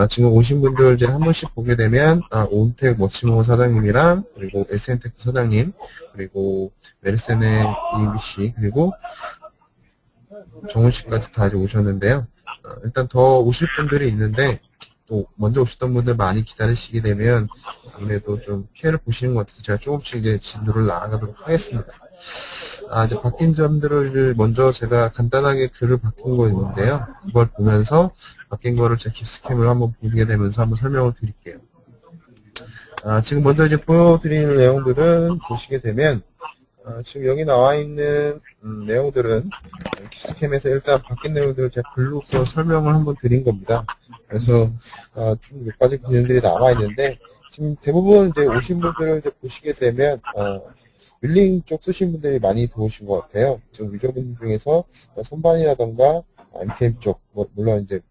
지금 오신 분들 이제 한 분씩 보게 되면, 온텍 머치모 사장님이랑, 그리고 SN테크 사장님, 그리고 메르세네 이미 씨, 그리고 정훈 씨까지 다 이제 오셨는데요. 일단 더 오실 분들이 있는데, 또 먼저 오셨던 분들 많이 기다리시게 되면, 아무래도 좀 피해를 보시는 것 같아서 제가 조금씩 이제 진도를 나아가도록 하겠습니다. 이제 바뀐 점들을 먼저 제가 간단하게 글을 바꾼 거 있는데요. 그걸 보면서 바뀐 거를 제 깁스캠을 한번 보게 되면서 한번 설명을 드릴게요. 지금 먼저 이제 보여드리는 내용들은 보시게 되면, 지금 여기 나와 있는 내용들은 깁스캠에서 일단 바뀐 내용들을 제가 글로써 설명을 한번 드린 겁니다. 그래서 쭉 몇 가지 기능들이 나와 있는데, 지금 대부분 이제 오신 분들을 이제 보시게 되면 밀링 쪽 쓰신 분들이 많이 들어오신 것 같아요. 지금 유저분 중에서 선반이라던가 MTM 쪽, 물론 이제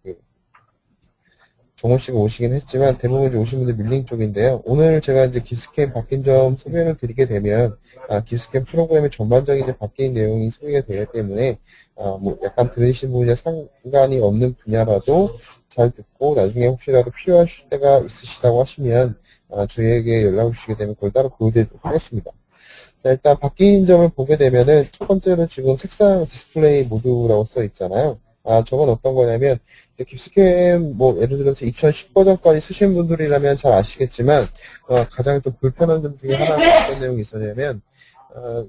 정호 씨가 오시긴 했지만 대부분 이제 오신 분들 밀링 쪽인데요. 오늘 제가 이제 깁스캠 바뀐 점 소개를 드리게 되면 깁스캠 프로그램의 전반적인 이제 바뀐 내용이 소개가 되기 때문에 뭐 약간 들으신 분이나 상관이 없는 분야라도 잘 듣고 나중에 혹시라도 필요하실 때가 있으시다고 하시면 저희에게 연락을 주시게 되면 그걸 따로 보여드리도록 하겠습니다. 자, 일단 바뀐 점을 보게 되면은 첫 번째로 지금 색상 디스플레이 모드라고 써 있잖아요. 저건 어떤 거냐면 이제 깁스캠 뭐 예를 들어서 2010 버전까지 쓰신 분들이라면 잘 아시겠지만 가장 좀 불편한 점 중에 하나가 어떤 내용이 있었냐면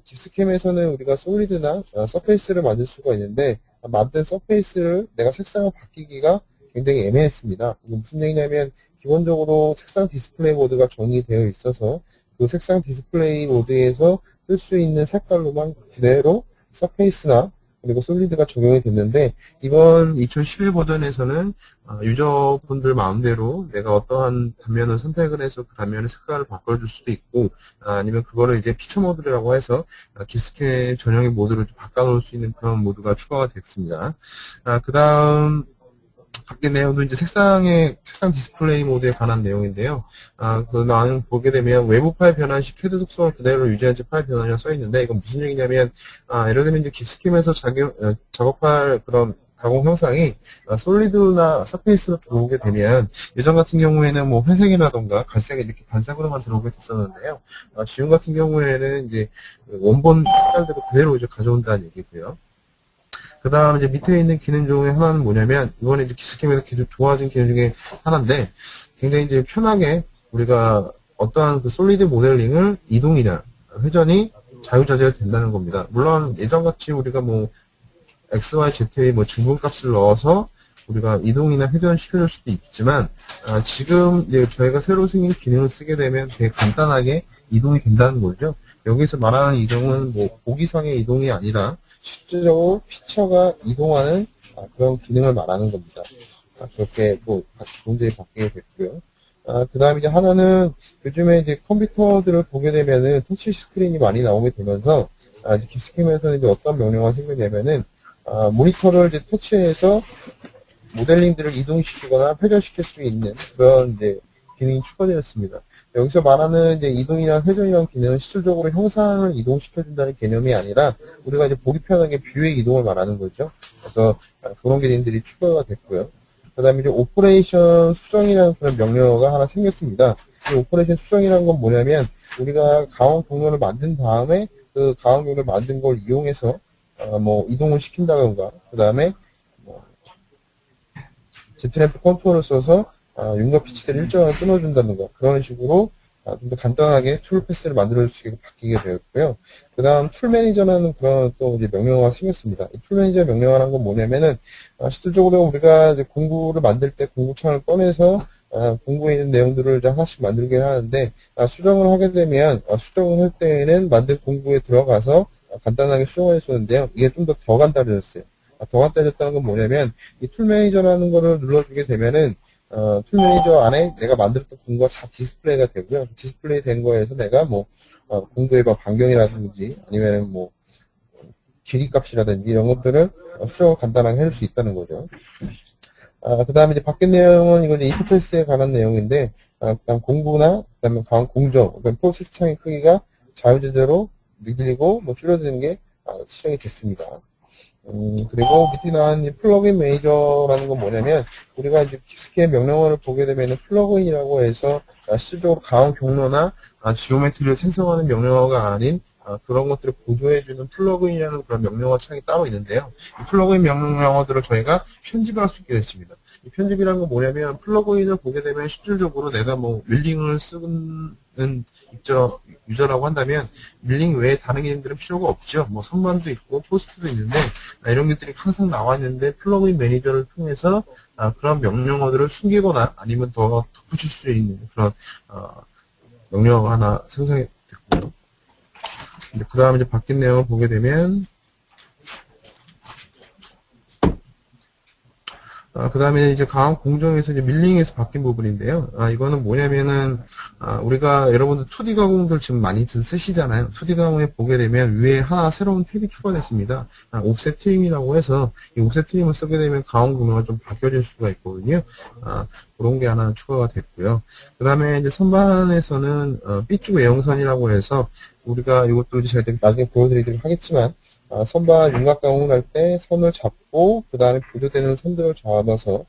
깁스캠에서는 우리가 솔리드나 서페이스를 만들 수가 있는데 만든 서페이스를 내가 색상을 바뀌기가 굉장히 애매했습니다. 이게 무슨 얘기냐면 기본적으로 색상 디스플레이 모드가 정의되어 있어서 그 색상 디스플레이 모드에서 쓸 수 있는 색깔로만 그대로 서페이스나 그리고 솔리드가 적용이 됐는데 이번 2011 버전에서는 유저분들 마음대로 내가 어떠한 단면을 선택을 해서 그 단면의 색깔을 바꿔줄 수도 있고 아니면 그거를 이제 피처 모드라고 해서 깁스캠 전용의 모드로 바꿔놓을 수 있는 그런 모드가 추가가 됐습니다. 그 다음 바뀐 내용도 이제 색상 디스플레이 모드에 관한 내용인데요. 그 내용 보게 되면 외부 파일 변환 시 캐드 속성을 그대로 유지한 채 파일 변환이라고 써 있는데 이건 무슨 얘기냐면 예를 들면 이제 깁스캠에서 작업할 그런 가공 형상이 솔리드나 서페이스로 들어오게 되면 예전 같은 경우에는 뭐 회색이라던가 갈색 이렇게 단색으로만 들어오게 됐었는데요. 지금 같은 경우에는 이제 원본 색깔대로 그대로 이제 가져온다는 얘기고요. 그 다음 이제 밑에 있는 기능 중에 하나는 뭐냐면 이번에 이제 깁스캠에서 기존 좋아진 기능 중에 하나인데 굉장히 이제 편하게 우리가 어떠한 그 솔리드 모델링을 이동이나 회전이 자유자재가 된다는 겁니다. 물론 예전같이 우리가 뭐 XYZ의 뭐 증분값을 넣어서 우리가 이동이나 회전 시켜줄 수도 있지만 지금 이제 저희가 새로 생긴 기능을 쓰게 되면 되게 간단하게 이동이 된다는 거죠. 여기서 말하는 이동은 뭐 보기상의 이동이 아니라 실질적으로 피처가 이동하는 그런 기능을 말하는 겁니다. 그렇게 뭐 문제에 바뀌게 됐고요. 그 다음에 이제 하나는 요즘에 이제 컴퓨터들을 보게 되면은 터치 스크린이 많이 나오게 되면서 이제 깁스캠에서는 이제 어떤 명령어가 생기냐면은 모니터를 이제 터치해서 모델링들을 이동시키거나 회전시킬 수 있는 그런 이제 기능이 추가되었습니다. 여기서 말하는 이제 이동이나 회전이라는 기능은 실질적으로 형상을 이동시켜준다는 개념이 아니라 우리가 이제 보기 편하게 뷰의 이동을 말하는 거죠. 그래서 그런 기능들이 추가가 됐고요. 그 다음에 이제 오퍼레이션 수정이라는 그런 명령어가 하나 생겼습니다. 이 오퍼레이션 수정이라는 건 뭐냐면 우리가 가공 경로를 만든 다음에 그 가공 경로를 만든 걸 이용해서 뭐 이동을 시킨다던가 그 다음에 Z램프 컨트롤을 써서 윤곽 피치대를 일정하게 끊어준다든가 그런 식으로 좀 더 간단하게 툴 패스를 만들어줄 수 있게 바뀌게 되었고요. 그 다음 툴 매니저라는 그런 또 이제 명령어가 생겼습니다. 이 툴 매니저 명령어라는 건 뭐냐면은 실질적으로 우리가 이제 공구를 만들 때 공구창을 꺼내서 공구에 있는 내용들을 이제 하나씩 만들게 하는데 수정을 하게 되면 수정을 할 때에는 만든 공구에 들어가서 간단하게 수정을 해주는데요. 이게 좀 더 간단해졌어요. 더 간단해졌다는 건 뭐냐면 이 툴 매니저라는 거를 눌러주게 되면은 툴 매니저 안에 내가 만들었던 공구가 다 디스플레이가 되고요. 디스플레이 된 거에서 내가 뭐 공구의 반경이라든지 아니면 뭐 길이 값이라든지 이런 것들을 수정을 간단하게 해줄 수 있다는 거죠. 그 다음에 이제 바뀐 내용은 이거 이제 인터페이스에 관한 내용인데 그 다음 공구나 그 다음에 공정, 그다음 프로세스 창의 크기가 자유자재로 늘리고 뭐 줄어드는 게 지정이 됐습니다. 그리고 밑에 나온 이 플러그인 매니저라는 건 뭐냐면, 우리가 이제 긱스캠 명령어를 보게 되면 플러그인이라고 해서 실질적으로 강한 경로나 지오메트리를 생성하는 명령어가 아닌 그런 것들을 보조해주는 플러그인이라는 그런 명령어 창이 따로 있는데요. 이 플러그인 명령어들을 저희가 편집을 할 수 있게 됐습니다. 이 편집이라는 건 뭐냐면, 플러그인을 보게 되면 실질적으로 내가 뭐 밀링을 쓰는 유저라고 한다면 밀링 외에 다른 개념들은 필요가 없죠. 뭐 선반도 있고 포스트도 있는데 이런 것들이 항상 나와 있는데 플러그인 매니저를 통해서 그런 명령어들을 숨기거나 아니면 더 덧붙일 수 있는 그런 명령 하나 생성이 됐고요. 그 다음에 이제 바뀐 내용을 보게 되면 그 다음에 이제 강한 공정에서 이제 밀링에서 바뀐 부분인데요. 이거는 뭐냐면은, 우리가 여러분들 2D 가공들 지금 많이 쓰시잖아요. 2D 가공에 보게 되면 위에 하나 새로운 탭이 추가됐습니다. 옵셋 트림이라고 해서 이 옵셋 트림을 쓰게 되면 강한 공정가 좀 바뀌어질 수가 있거든요. 그런 게 하나 추가가 됐고요. 그 다음에 이제 선반에서는, 삐쭉 외형선이라고 해서 우리가 이것도 이제 제가 나중에 보여드리도록 하겠지만, 선반 윤곽 가공을 할 때 선을 잡고 그 다음에 보조되는 선들을 잡아서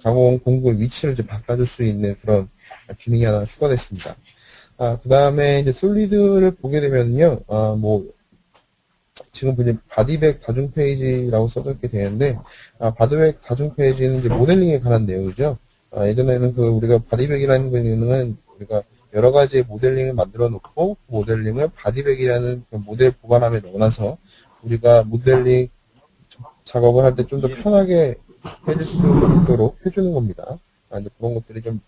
가공 공구의 위치를 이제 바꿔줄 수 있는 그런 기능이 하나 추가됐습니다. 그 다음에 이제 솔리드를 보게 되면요, 뭐 지금 보면 바디백 다중 페이지라고 써져 있게 되는데, 바디백 다중 페이지는 이제 모델링에 관한 내용이죠. 예전에는 그 우리가 바디백이라는 거는 우리가 여러 가지의 모델링을 만들어 놓고 그 모델링을 바디백이라는 그 모델 보관함에 넣어놔서 우리가 모델링 작업을 할 때 좀 더 편하게 해줄 수 있도록 해주는 겁니다. 이제 그런 것들이 좀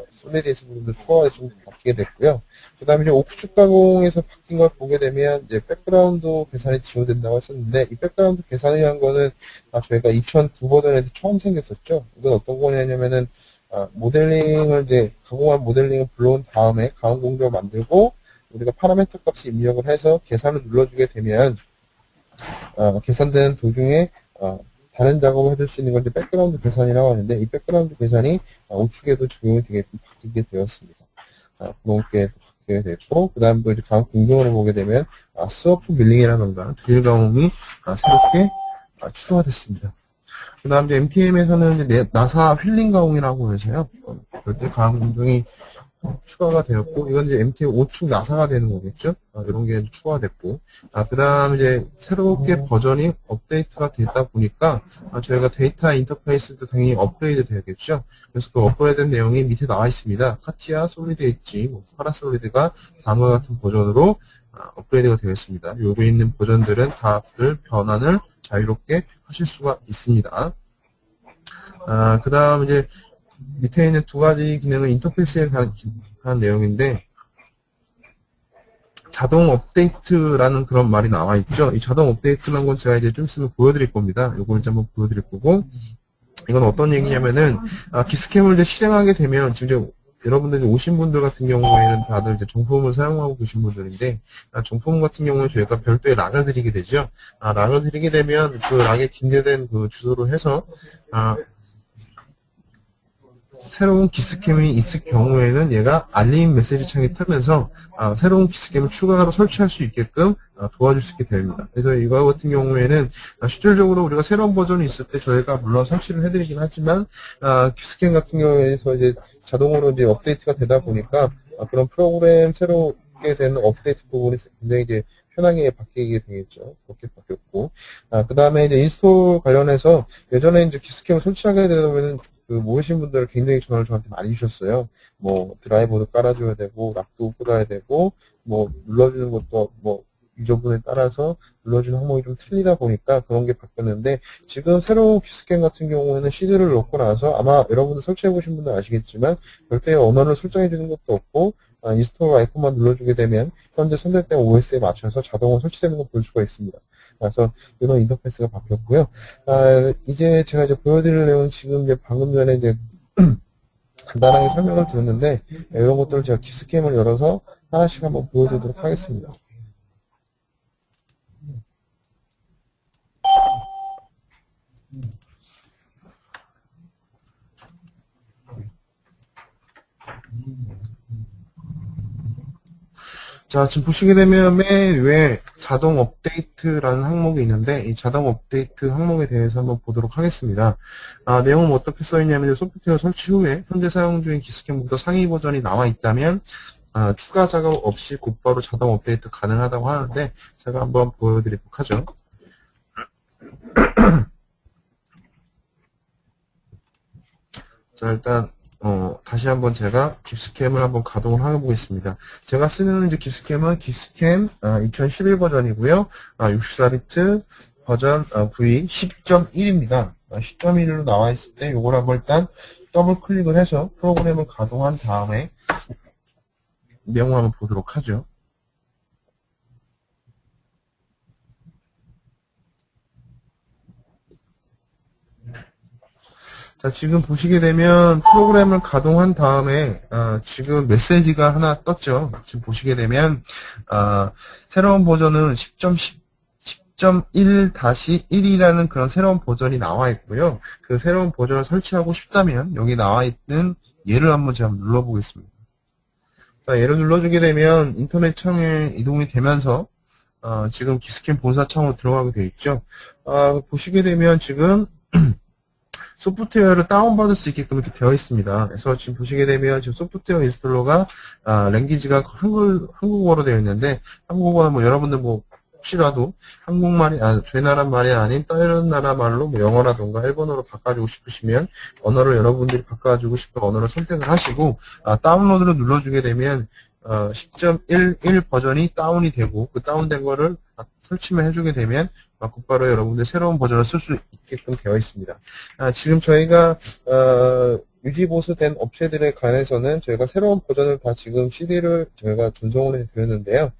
솔리드에서 부분도 추가가 좀 바뀌게 됐고요. 그 다음에 이제 오프축 가공에서 바뀐 걸 보게 되면 이제 백그라운드 계산이 지원된다고 했었는데 이 백그라운드 계산이라는 거는 저희가 2009 버전에서 처음 생겼었죠. 이건 어떤 거냐면은 모델링을 이제 가공한 모델링을 불러온 다음에 가공 공조를 만들고 우리가 파라미터 값을 입력을 해서 계산을 눌러주게 되면 계산되는 도중에 다른 작업을 해줄 수 있는 걸 이제 백그라운드 계산이라고 하는데 이 백그라운드 계산이 우측에도 적용이 되게 바뀌게 되었습니다. 그런 게 바뀌게 됐고 그 다음 또 이제 강 공정으로 보게 되면 스워프 밀링이라던가 드릴 가공이 새롭게 추가가 됐습니다. 그 다음 이제 MTM에서는 이제 나사 휠링 가공이라고 해서요. 별도 강한 공정이 추가가 되었고, 이건 이제 MT 5축 나사가 되는 거겠죠? 이런 게 추가가 됐고, 그 다음 이제 새롭게 버전이 업데이트가 되다 보니까, 저희가 데이터 인터페이스도 당연히 업그레이드 되겠죠? 그래서 그 업그레이드 된 내용이 밑에 나와 있습니다. 카티아, 솔리드 엣지, 파라솔리드가 다음과 같은 버전으로 업그레이드가 되었습니다. 여기 있는 버전들은 다들 변환을 자유롭게 하실 수가 있습니다. 그 다음 이제 밑에 있는 두 가지 기능은 인터페이스에 관한 내용인데 자동 업데이트라는 그런 말이 나와 있죠. 이 자동 업데이트라는 건 제가 이제 좀 있으면 보여드릴 겁니다. 이걸 이제 한번 보여드릴 거고 이건 어떤 얘기냐면은 기스캠을 이제 실행하게 되면 지금 여러분들이 오신 분들 같은 경우에는 다들 이제 정품을 사용하고 계신 분들인데 정품 같은 경우는 저희가 별도의 락을 드리게 되죠. 락을 드리게 되면 그 락에 긴재된 그 주소로 해서 새로운 기스캠이 있을 경우에는 얘가 알림 메시지 창이 뜨면서 새로운 기스캠을 추가로 설치할 수 있게끔 도와줄 수 있게 됩니다. 그래서 이거 같은 경우에는 실질적으로 우리가 새로운 버전이 있을 때 저희가 물론 설치를 해드리긴 하지만 기스캠 같은 경우에서 이제 자동으로 이제 업데이트가 되다 보니까 그런 프로그램 새롭게 되는 업데이트 부분이 굉장히 이제 편하게 바뀌게 되겠죠. 그렇게 바뀌었고 그 다음에 이제 인스톨 관련해서 예전에 이제 기스캠을 설치하게 되면 그 모르신 분들 굉장히 전화를 저한테 많이 주셨어요. 뭐 드라이버도 깔아줘야 되고 락도 꽂아야 되고 뭐 눌러주는 것도 뭐 유저분에 따라서 눌러주는 항목이 좀 틀리다 보니까 그런 게 바뀌었는데 지금 새로운 기스캠 같은 경우에는 CD를 넣고 나서 아마 여러분들 설치해 보신 분들 아시겠지만 별도의 언어를 설정해 주는 것도 없고 인스톨 아이콘만 눌러주게 되면 현재 선택된 OS에 맞춰서 자동으로 설치되는 걸 볼 수가 있습니다. 그래서 이런 인터페이스가 바뀌었고요. 이제 제가 이제 보여드릴 내용은 지금 이제 방금 전에 이제 간단하게 설명을 드렸는데 이런 것들을 제가 기스캠을 열어서 하나씩 한번 보여드리도록 하겠습니다. 자, 지금 보시게 되면 맨 위에 자동 업데이트라는 항목이 있는데, 이 자동 업데이트 항목에 대해서 한번 보도록 하겠습니다. 내용은 어떻게 써있냐면, 소프트웨어 설치 후에 현재 사용 중인 기스캠보다 상위 버전이 나와 있다면, 추가 작업 없이 곧바로 자동 업데이트 가능하다고 하는데, 제가 한번 보여드리도록 하죠. 자, 일단, 다시 한번 제가 깁스캠을 한번 가동을 해보겠습니다. 제가 쓰는 이제 깁스캠은 깁스캠 2011 버전이고요. 64비트 버전 V 10.1입니다. 10.1로 나와 있을 때 이걸 한번 일단 더블 클릭을 해서 프로그램을 가동한 다음에 내용을 한번 보도록 하죠. 자, 지금 보시게 되면 프로그램을 가동한 다음에 지금 메시지가 하나 떴죠. 지금 보시게 되면 새로운 버전은 10.1-1이라는 그런 새로운 버전이 나와 있고요. 그 새로운 버전을 설치하고 싶다면 여기 나와 있는 얘를 한번 제가 눌러보겠습니다. 자, 얘를 눌러주게 되면 인터넷 창에 이동이 되면서 지금 기스캠 본사 창으로 들어가게 되어 있죠. 보시게 되면 지금 소프트웨어를 다운받을 수 있게끔 이렇게 되어 있습니다. 그래서 지금 보시게 되면 지금 소프트웨어 인스톨러가 랭귀지가 한국어로 되어 있는데 한국어는 뭐 여러분들 뭐 혹시라도 한국말이 저희 나라 말이 아닌 다른 나라 말로 뭐 영어라던가 일본어로 바꿔주고 싶으시면 언어를 여러분들이 바꿔주고 싶은 언어를 선택을 하시고 다운로드를 눌러주게 되면 10.11 버전이 다운이 되고 그 다운된 거를 설치만 해주게 되면 곧바로 여러분들 새로운 버전을 쓸 수 있게끔 되어 있습니다. 지금 저희가 유지보수된 업체들에 관해서는 저희가 새로운 버전을 다 지금 CD를 저희가 전송을 해드렸는데요.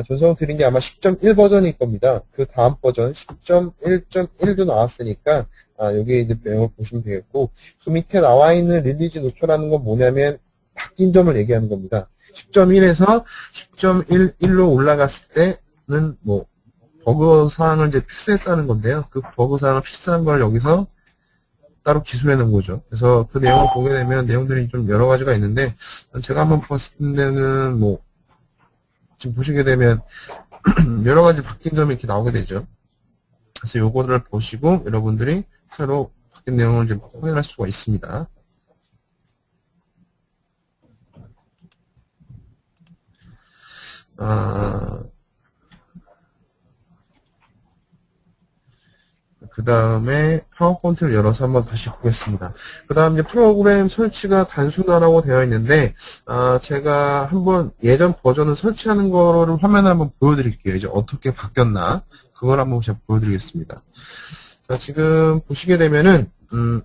전송을 드린 게 아마 10.1 버전일 겁니다. 그 다음 버전 10.1.1도 나왔으니까 여기에 이제 내용을 보시면 되겠고 그 밑에 나와 있는 릴리즈 노트라는 건 뭐냐면 바뀐 점을 얘기하는 겁니다. 10.1에서 10.11로 올라갔을 때는 뭐 버그 사항을 이제 픽스했다는 건데요. 그 버그 사항을 픽스한 걸 여기서 따로 기술해 놓은 거죠. 그래서 그 내용을 보게 되면 내용들이 좀 여러 가지가 있는데 제가 한번 봤을 때는 뭐 지금 보시게 되면 여러 가지 바뀐 점이 이렇게 나오게 되죠. 그래서 요거를 보시고 여러분들이 새로 바뀐 내용을 좀 확인할 수가 있습니다. 그 다음에 파워포인트를 열어서 한번 다시 보겠습니다. 그 다음 이제 프로그램 설치가 단순화라고 되어 있는데, 제가 한번 예전 버전을 설치하는 거를 화면을 한번 보여드릴게요. 이제 어떻게 바뀌었나. 그걸 한번 제가 보여드리겠습니다. 자, 지금 보시게 되면은,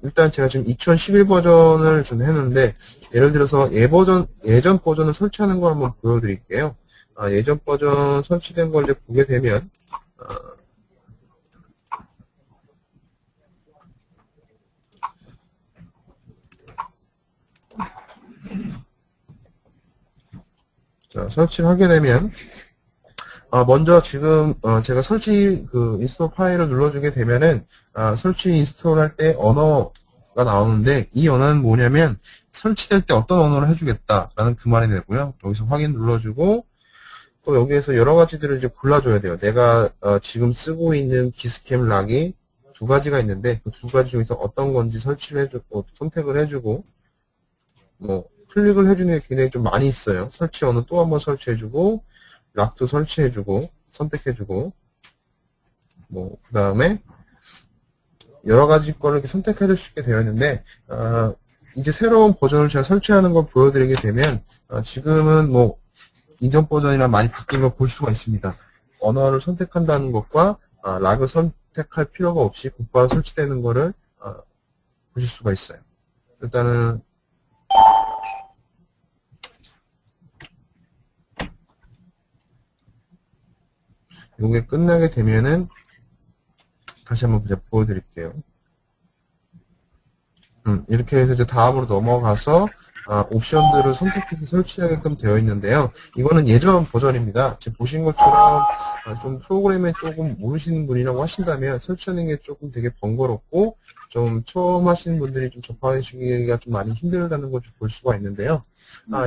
일단 제가 지금 2011 버전을 좀 했는데, 예를 들어서 예전 버전을 설치하는 걸 한번 보여드릴게요. 예전 버전 설치된 걸 이제 보게 되면, 자, 설치를 하게 되면, 먼저 지금, 제가 설치, 인스톨 파일을 눌러주게 되면은, 설치 인스톨 할 때 언어가 나오는데, 이 언어는 뭐냐면, 설치될 때 어떤 언어를 해주겠다라는 그 말이 되고요. 여기서 확인 눌러주고, 또 여기에서 여러 가지들을 이제 골라줘야 돼요. 내가, 지금 쓰고 있는 기스캠 락이 두 가지가 있는데, 그 두 가지 중에서 어떤 건지 설치를 해주고, 선택을 해주고, 뭐, 클릭을 해주는 게 굉장히 좀 많이 있어요. 설치 언어 또 한번 설치해주고, 락도 설치해주고, 선택해주고, 뭐, 그 다음에, 여러 가지 거를 이렇게 선택해줄 수 있게 되어 있는데, 이제 새로운 버전을 제가 설치하는 걸 보여드리게 되면, 지금은 뭐, 이전 버전이랑 많이 바뀐 걸 볼 수가 있습니다. 언어를 선택한다는 것과, 락을 선택할 필요가 없이 곧바로 설치되는 거를, 보실 수가 있어요. 일단은, 이게 끝나게 되면은 다시 한번 그냥 보여드릴게요. 이렇게 해서 이제 다음으로 넘어가서 옵션들을 선택해서 설치하게끔 되어 있는데요. 이거는 예전 버전입니다. 지금 보신 것처럼 좀 프로그램에 조금 모르시는 분이라고 하신다면 설치하는 게 조금 되게 번거롭고 좀 처음 하시는 분들이 좀 접하시기가 좀 많이 힘들다는 걸 좀 볼 수가 있는데요.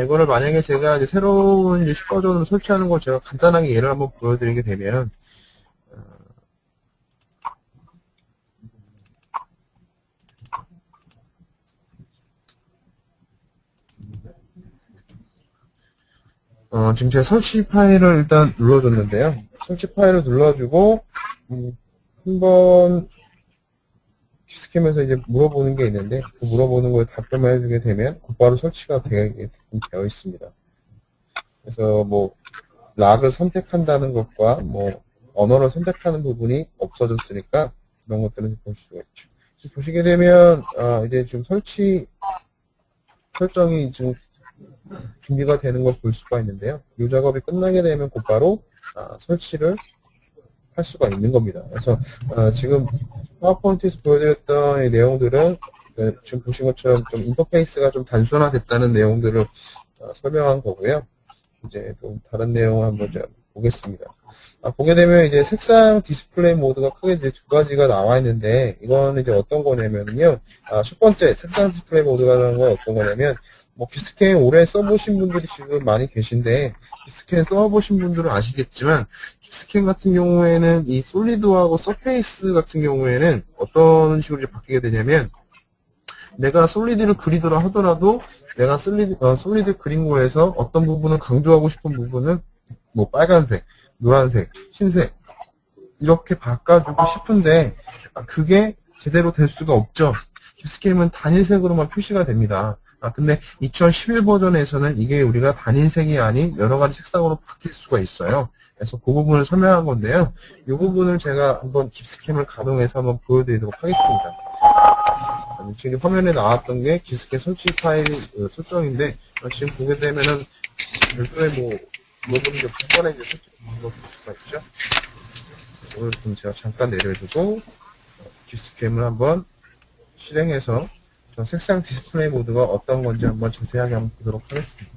이거를 만약에 제가 이제 새로운 이제 10버전으로 설치하는 걸 제가 간단하게 예를 한번 보여드리게 되면, 지금 제가 설치 파일을 일단 눌러줬는데요. 설치 파일을 눌러주고, 한번 기스캠에서 이제 물어보는 게 있는데, 그 물어보는 거에 답변만 해주게 되면 곧바로 설치가 되어 있습니다. 그래서 뭐, 락을 선택한다는 것과 뭐, 언어를 선택하는 부분이 없어졌으니까, 그런 것들을 볼 수가 있죠. 보시게 되면, 이제 지금 설정이 지금 준비가 되는 걸 볼 수가 있는데요. 이 작업이 끝나게 되면 곧바로 설치를 할 수가 있는 겁니다. 그래서 지금 파워포인트에서 보여드렸던 이 내용들은 지금 보신 것처럼 좀 인터페이스가 좀 단순화됐다는 내용들을 설명한 거고요. 이제 또 다른 내용을 한번 보겠습니다. 보게 되면 이제 색상 디스플레이 모드가 크게 이제 두 가지가 나와 있는데, 이거는 이제 어떤 거냐면요. 첫 번째 색상 디스플레이 모드라는 건 어떤 거냐면, 뭐 기스캠 오래 써보신 분들이 지금 많이 계신데, 기스캠 써보신 분들은 아시겠지만, 기스캠 같은 경우에는 이 솔리드하고 서페이스 같은 경우에는 어떤 식으로 이제 바뀌게 되냐면, 내가 솔리드를 그리더라 하더라도 내가 솔리드 그린 거에서 어떤 부분을 강조하고 싶은 부분은 뭐 빨간색, 노란색, 흰색 이렇게 바꿔주고 싶은데 그게 제대로 될 수가 없죠. 기스캠은 단일색으로만 표시가 됩니다. 근데 2011 버전에서는 이게 우리가 단일색이 아닌 여러 가지 색상으로 바뀔 수가 있어요. 그래서 그 부분을 설명한 건데요. 이 부분을 제가 한번 기스캠을 가동해서 한번 보여드리도록 하겠습니다. 지금 화면에 나왔던 게 기스캠 설치 파일 설정인데 지금 보게 되면은 별도의 뭐 물어보는 게 없이 한 번에 이제 설치를 볼 수가 있죠. 오늘 좀 제가 잠깐 내려주고 기스캠을 한번 실행해서 저 색상 디스플레이 모드가 어떤 건지 한번 자세하게 한번 보도록 하겠습니다.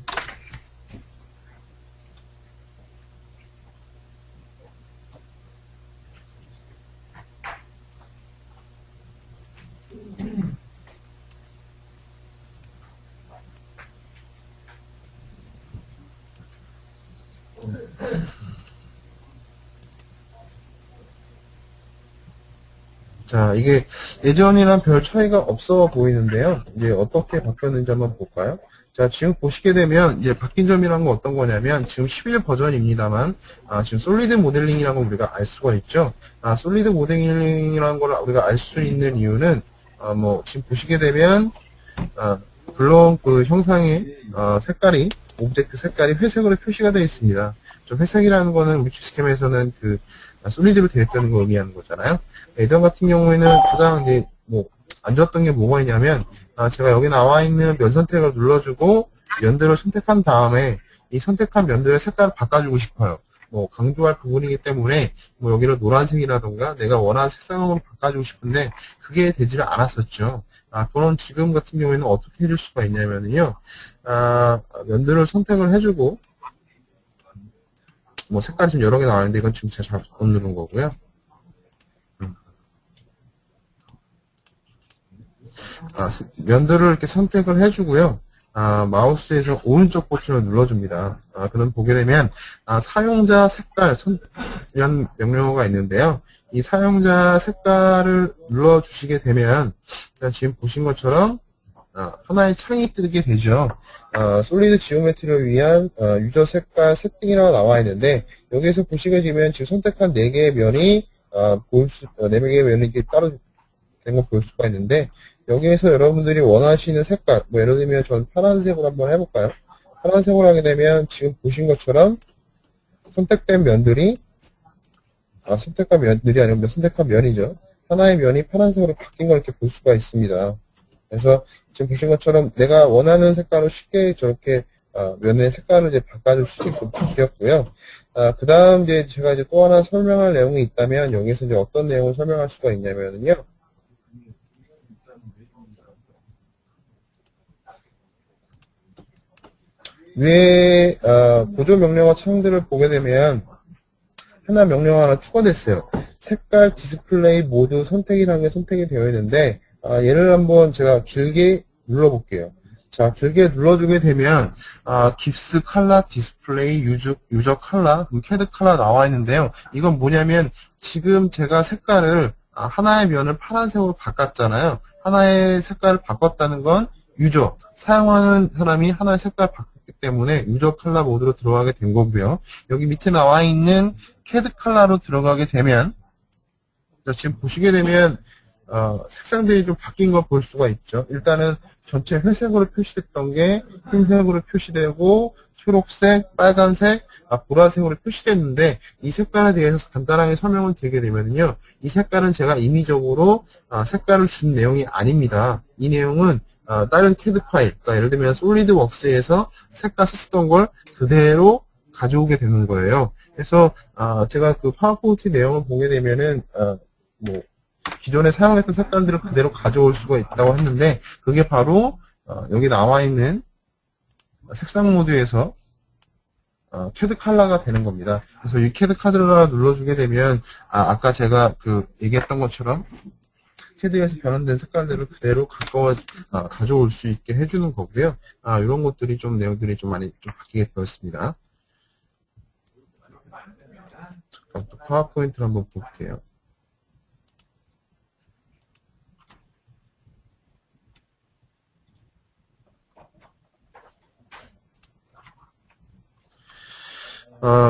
자, 이게 예전이랑 별 차이가 없어 보이는데요. 이제 어떻게 바뀌었는지 한번 볼까요? 자, 지금 보시게 되면 이제 바뀐 점이란 건 어떤 거냐면 지금 11 버전입니다만 지금 솔리드 모델링이라는 걸 우리가 알 수가 있죠. 솔리드 모델링이라는 걸 우리가 알 수 있는 이유는 뭐 지금 보시게 되면 물론 그 형상의 색깔이 오브젝트 색깔이 회색으로 표시가 되어 있습니다. 좀 회색이라는 거는 우리 기스캠에서는 그 솔리드로 되어 있다는 걸 의미하는 거잖아요. 예전 같은 경우에는 가장 이제 뭐 안 좋았던 게 뭐가 있냐면 제가 여기 나와 있는 면 선택을 눌러주고 면들을 선택한 다음에 이 선택한 면들의 색깔을 바꿔주고 싶어요. 뭐 강조할 부분이기 때문에 뭐 여기를 노란색이라던가 내가 원하는 색상으로 바꿔주고 싶은데 그게 되지를 않았었죠. 그럼 지금 같은 경우에는 어떻게 해줄 수가 있냐면요. 면들을 선택을 해주고 뭐 색깔이 좀 여러 개 나왔는데 이건 지금 제가 잘못 누른 거고요. 면들을 이렇게 선택을 해주고요. 마우스에서 오른쪽 버튼을 눌러줍니다. 그럼 보게 되면 사용자 색깔 이런 명령어가 있는데요. 이 사용자 색깔을 눌러주시게 되면 지금 보신 것처럼 하나의 창이 뜨게 되죠. 솔리드 지오메트리를 위한 유저 색깔 세팅이라고 나와 있는데 여기에서 보시게 되면 지금 선택한 4개의 면이 4개의 면이 이렇게 따로 된 거 볼 수가 있는데 여기에서 여러분들이 원하시는 색깔 뭐 예를 들면 전 파란색으로 한번 해볼까요? 파란색으로 하게 되면 지금 보신 것처럼 선택된 면들이 선택한 면들이 아니고 선택한 면이죠. 하나의 면이 파란색으로 바뀐 걸 이렇게 볼 수가 있습니다. 그래서 지금 보신 것처럼 내가 원하는 색깔로 쉽게 저렇게 면의 색깔을 이제 바꿔줄 수 있게 바뀌었고요. 그 다음 이제 제가 이제 또 하나 설명할 내용이 있다면 여기서 이제 어떤 내용을 설명할 수가 있냐면요. 위에 보조 명령어 창들을 보게 되면 하나 명령 하나 추가됐어요. 색깔 디스플레이 모드 선택이라는 게 선택이 되어 있는데 얘를 한번 제가 길게 눌러볼게요. 자, 길게 눌러주게 되면 깁스 컬러 디스플레이 유저 컬러, 캐드 컬러 나와 있는데요. 이건 뭐냐면 지금 제가 색깔을 하나의 면을 파란색으로 바꿨잖아요. 하나의 색깔을 바꿨다는 건 유저, 사용하는 사람이 하나의 색깔을 바꿨기 때문에 유저 컬러 모드로 들어가게 된 거고요. 여기 밑에 나와 있는 캐드 컬러로 들어가게 되면 지금 보시게 되면 색상들이 좀 바뀐 거 볼 수가 있죠. 일단은 전체 회색으로 표시됐던 게 흰색으로 표시되고 초록색, 빨간색, 보라색으로 표시됐는데 이 색깔에 대해서 간단하게 설명을 드리게 되면요. 이 색깔은 제가 임의적으로 색깔을 준 내용이 아닙니다. 이 내용은 다른 캐드 파일, 그러니까 예를 들면 솔리드웍스에서 색깔 썼던 걸 그대로 가져오게 되는 거예요. 그래서 제가 그 파워포인트 내용을 보게 되면은 뭐 기존에 사용했던 색깔들을 그대로 가져올 수가 있다고 했는데 그게 바로 여기 나와 있는 색상 모드에서 캐드 컬러가 되는 겁니다. 그래서 이 캐드 컬러를 눌러주게 되면 아까 제가 그 얘기했던 것처럼 캐드에서 변환된 색깔들을 그대로 가져올 수 있게 해주는 거고요. 이런 것들이 좀 내용들이 좀 많이 좀 바뀌게 되었습니다. 잠깐 또 파워포인트를 한번 볼게요.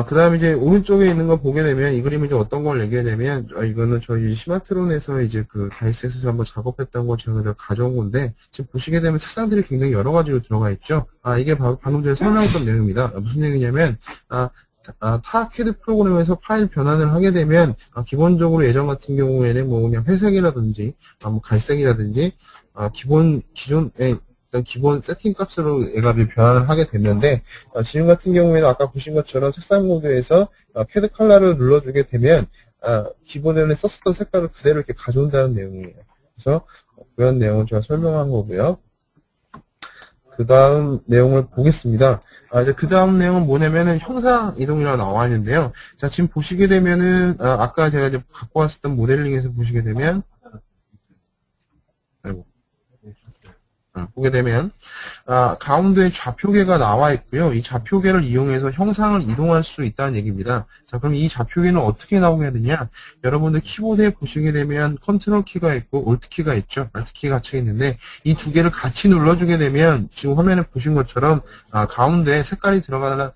그 다음에 이제 오른쪽에 있는 거 보게 되면 이 그림이 이제 어떤 걸 얘기하냐면 이거는 저희 스마트론에서 이제 그 다이스에서 한번 작업했던 걸 제가 가져온 건데 지금 보시게 되면 색상들이 굉장히 여러 가지로 들어가 있죠. 이게 바로 방금 전에 설명했던 내용입니다. 무슨 얘기냐면 타 캐드 프로그램에서 파일 변환을 하게 되면 기본적으로 예전 같은 경우에는 뭐 그냥 회색이라든지 뭐 갈색이라든지 기존에 일단 기본 세팅 값으로 얘가 변환을 하게 됐는데 지금 같은 경우에는 아까 보신 것처럼 색상 모드에서 캐드 컬러를 눌러주게 되면 기본에는 썼었던 색깔을 그대로 이렇게 가져온다는 내용이에요. 그래서 그런 내용을 제가 설명한 거고요. 그 다음 내용을 보겠습니다. 이제 그 다음 내용은 뭐냐면은 형상 이동이라고 나와 있는데요. 자, 지금 보시게 되면은 아까 제가 이제 갖고 왔었던 모델링에서 보시게 되면 보게 되면 가운데에 좌표계가 나와 있고요. 이 좌표계를 이용해서 형상을 이동할 수 있다는 얘기입니다. 자, 그럼 이 좌표계는 어떻게 나오게 되냐? 여러분들 키보드에 보시게 되면 컨트롤 키가 있고 올트 키가 있죠. 알트 키가 같이 있는데 이 두 개를 같이 눌러주게 되면 지금 화면에 보신 것처럼 가운데 색깔이 들어간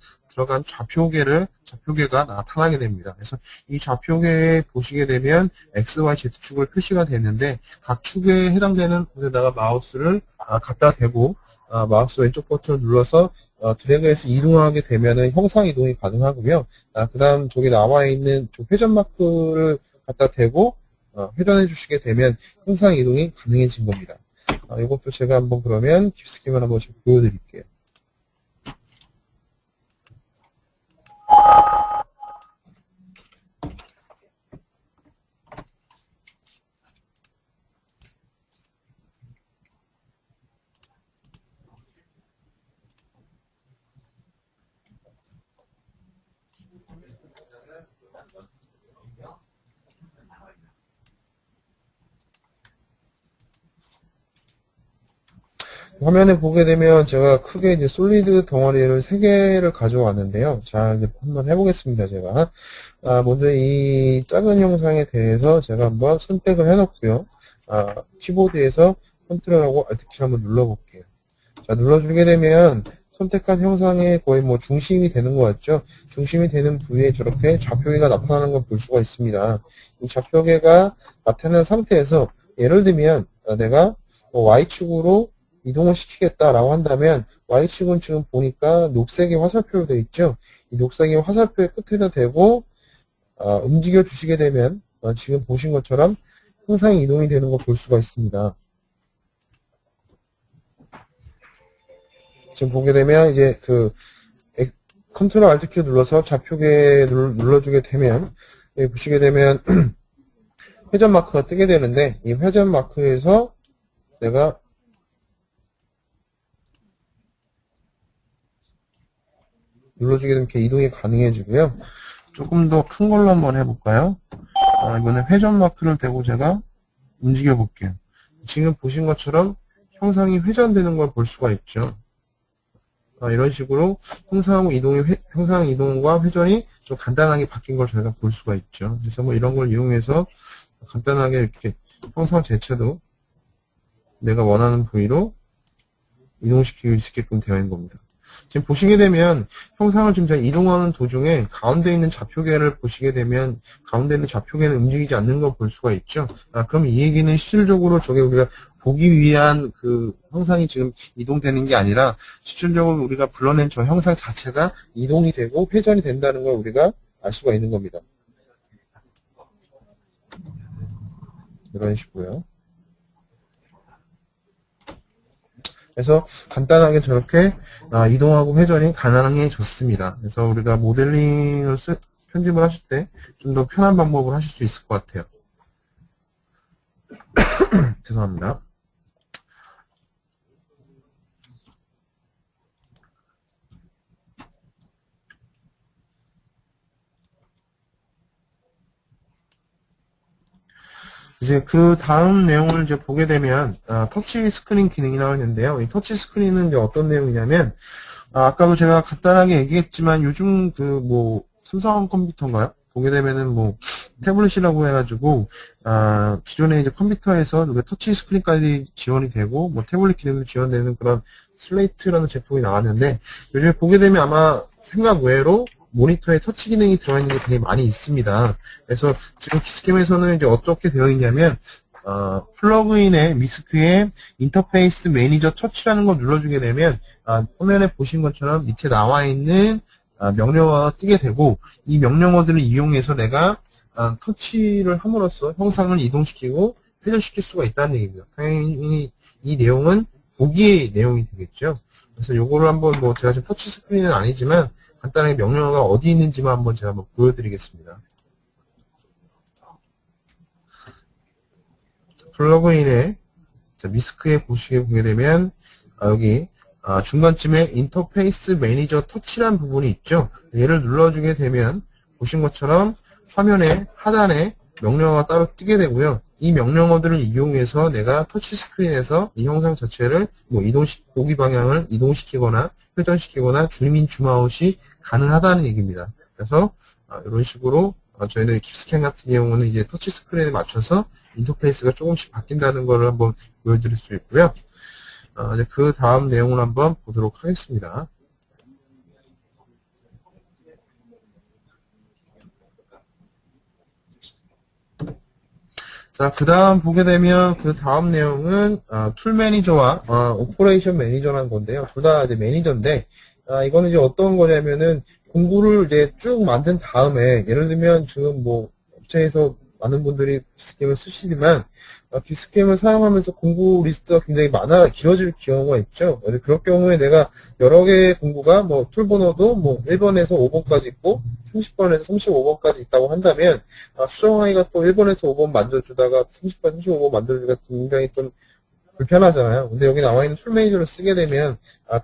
좌표계가 나타나게 됩니다. 그래서 이 좌표계에 보시게 되면 X, Y, Z축으로 표시가 되는데 각 축에 해당되는 곳에다가 마우스를 갖다 대고 마우스 왼쪽 버튼을 눌러서 드래그해서 이동하게 되면은 형상 이동이 가능하고요. 그 다음 저기 나와 있는 회전 마크를 갖다 대고 회전해 주시게 되면 형상 이동이 가능해진 겁니다. 이것도 제가 한번 그러면 깁스캠을 한번 보여드릴게요. 화면에 보게 되면 제가 크게 이제 솔리드 덩어리를 3개를 가져왔는데요. 자, 이제 한번 해보겠습니다, 제가. 먼저 이 작은 형상에 대해서 제가 한번 선택을 해놓고요. 키보드에서 컨트롤하고 알트키를 한번 눌러볼게요. 자, 눌러주게 되면 선택한 형상의 거의 뭐 중심이 되는 것 같죠? 중심이 되는 부위에 저렇게 좌표계가 나타나는 걸 볼 수가 있습니다. 이 좌표계가 나타난 상태에서 예를 들면 내가 Y축으로 이동을 시키겠다라고 한다면 Y축은 지금 보니까 녹색의 화살표로 되어 있죠. 이 녹색의 화살표의 끝에다 대고 움직여 주시게 되면 지금 보신 것처럼 형상이 이동이 되는 걸 볼 수가 있습니다. 지금 보게 되면 이제 그 컨트롤 알트 키 눌러서 좌표계 눌러주게 되면 여기 보시게 되면 회전 마크가 뜨게 되는데 이 회전 마크에서 내가 눌러주게 되면 이렇게 이동이 가능해지고요. 조금 더 큰 걸로 한번 해볼까요? 이번에 회전 마크를 대고 제가 움직여 볼게요. 지금 보신 것처럼 형상이 회전되는 걸 볼 수가 있죠. 이런 식으로 형상 이동과 회전이 좀 간단하게 바뀐 걸 저희가 볼 수가 있죠. 그래서 뭐 이런 걸 이용해서 간단하게 이렇게 형상 자체도 내가 원하는 부위로 이동시킬 수 있게끔 되어 있는 겁니다. 지금 보시게 되면 형상을 지금 제가 이동하는 도중에 가운데 있는 좌표계를 보시게 되면 가운데 있는 좌표계는 움직이지 않는 걸 볼 수가 있죠. 그럼 이 얘기는 실질적으로 저게 우리가 보기 위한 그 형상이 지금 이동되는 게 아니라 실질적으로 우리가 불러낸 저 형상 자체가 이동이 되고 회전이 된다는 걸 우리가 알 수가 있는 겁니다. 이런 식으로요. 그래서 간단하게 저렇게 이동하고 회전이 가능해졌습니다. 그래서 우리가 모델링을 편집을 하실 때 좀 더 편한 방법을 하실 수 있을 것 같아요. 죄송합니다. 이제 그 다음 내용을 이제 보게 되면 터치 스크린 기능이 나오는데요. 이 터치 스크린은 이제 어떤 내용이냐면 아까도 제가 간단하게 얘기했지만 요즘 그 뭐 삼성 컴퓨터인가요? 보게 되면은 뭐 태블릿이라고 해가지고 기존에 이제 컴퓨터에서 터치 스크린까지 지원이 되고 뭐 태블릿 기능도 지원되는 그런 슬레이트라는 제품이 나왔는데 요즘에 보게 되면 아마 생각 외로 모니터에 터치 기능이 들어있는 게 되게 많이 있습니다. 그래서 지금 기스캠에서는 이제 어떻게 되어 있냐면 플러그인의 미스크의 인터페이스 매니저 터치라는 걸 눌러주게 되면 화면에 보신 것처럼 밑에 나와 있는 명령어가 뜨게 되고 이 명령어들을 이용해서 내가 터치를 함으로써 형상을 이동시키고 회전시킬 수가 있다는 얘기입니다. 당연히 이 내용은 보기의 내용이 되겠죠. 그래서 요거를 한번 뭐 제가 지금 터치 스크린은 아니지만 간단하게 명령어가 어디 있는지만 한번 제가 한번 보여드리겠습니다. 플러그인의 미스크에 보게 되면 여기 중간쯤에 인터페이스 매니저 터치라는 부분이 있죠. 얘를 눌러주게 되면 보신 것처럼 화면의 하단에 명령어가 따로 뜨게 되고요. 이 명령어들을 이용해서 내가 터치 스크린에서 이 형상 자체를 뭐 보기 방향을 이동시키거나 회전시키거나 줌인 줌아웃이 가능하다는 얘기입니다. 그래서 이런 식으로 저희는 킵스캔 같은 경우는 이제 터치 스크린에 맞춰서 인터페이스가 조금씩 바뀐다는 걸 한번 보여드릴 수 있고요. 이제 그 다음 내용을 한번 보도록 하겠습니다. 자, 그 다음 보게 되면 그 다음 내용은 툴 매니저와 오퍼레이션 매니저라는 건데요. 둘 다 이제 매니저인데 이거는 이제 어떤 거냐면은 공구를 이제 쭉 만든 다음에 예를 들면 지금 뭐 업체에서 많은 분들이 기스캠을 쓰시지만 기스캠을 사용하면서 공구 리스트가 굉장히 길어질 경우가 있죠. 그럴 경우에 내가 여러 개의 공구가 뭐 툴 번호도 뭐 1번에서 5번까지 있고 30번에서 35번까지 있다고 한다면 수정하기가 또 1번에서 5번 만들어주다가 30번, 35번 만들어주기가 굉장히 좀 불편하잖아요. 근데 여기 나와 있는 툴 매니저를 쓰게 되면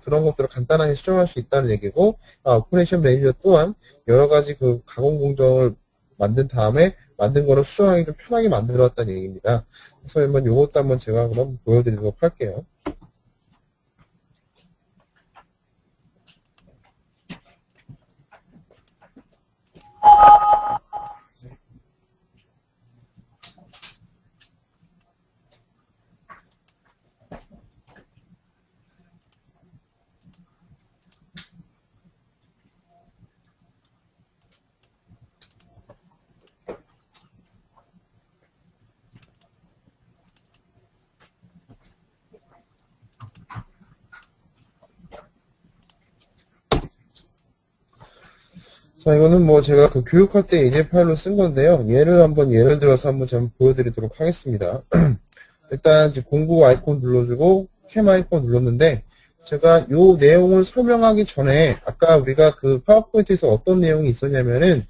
그런 것들을 간단하게 수정할 수 있다는 얘기고 오퍼레이션 매니저 또한 여러 가지 그 가공 공정을 만든 다음에 만든 거를 수정하기 좀 편하게 만들었다는 얘기입니다. 그래서 한번 요것도 한번 제가 그럼 보여드리도록 할게요. 자, 이거는 뭐 제가 그 교육할 때 예제 파일로 쓴 건데요. 예를 들어서 한번 제가 보여드리도록 하겠습니다. 일단 이제 공구 아이콘 눌러주고 캠 아이콘 눌렀는데 제가 요 내용을 설명하기 전에 아까 우리가 그 파워포인트에서 어떤 내용이 있었냐면은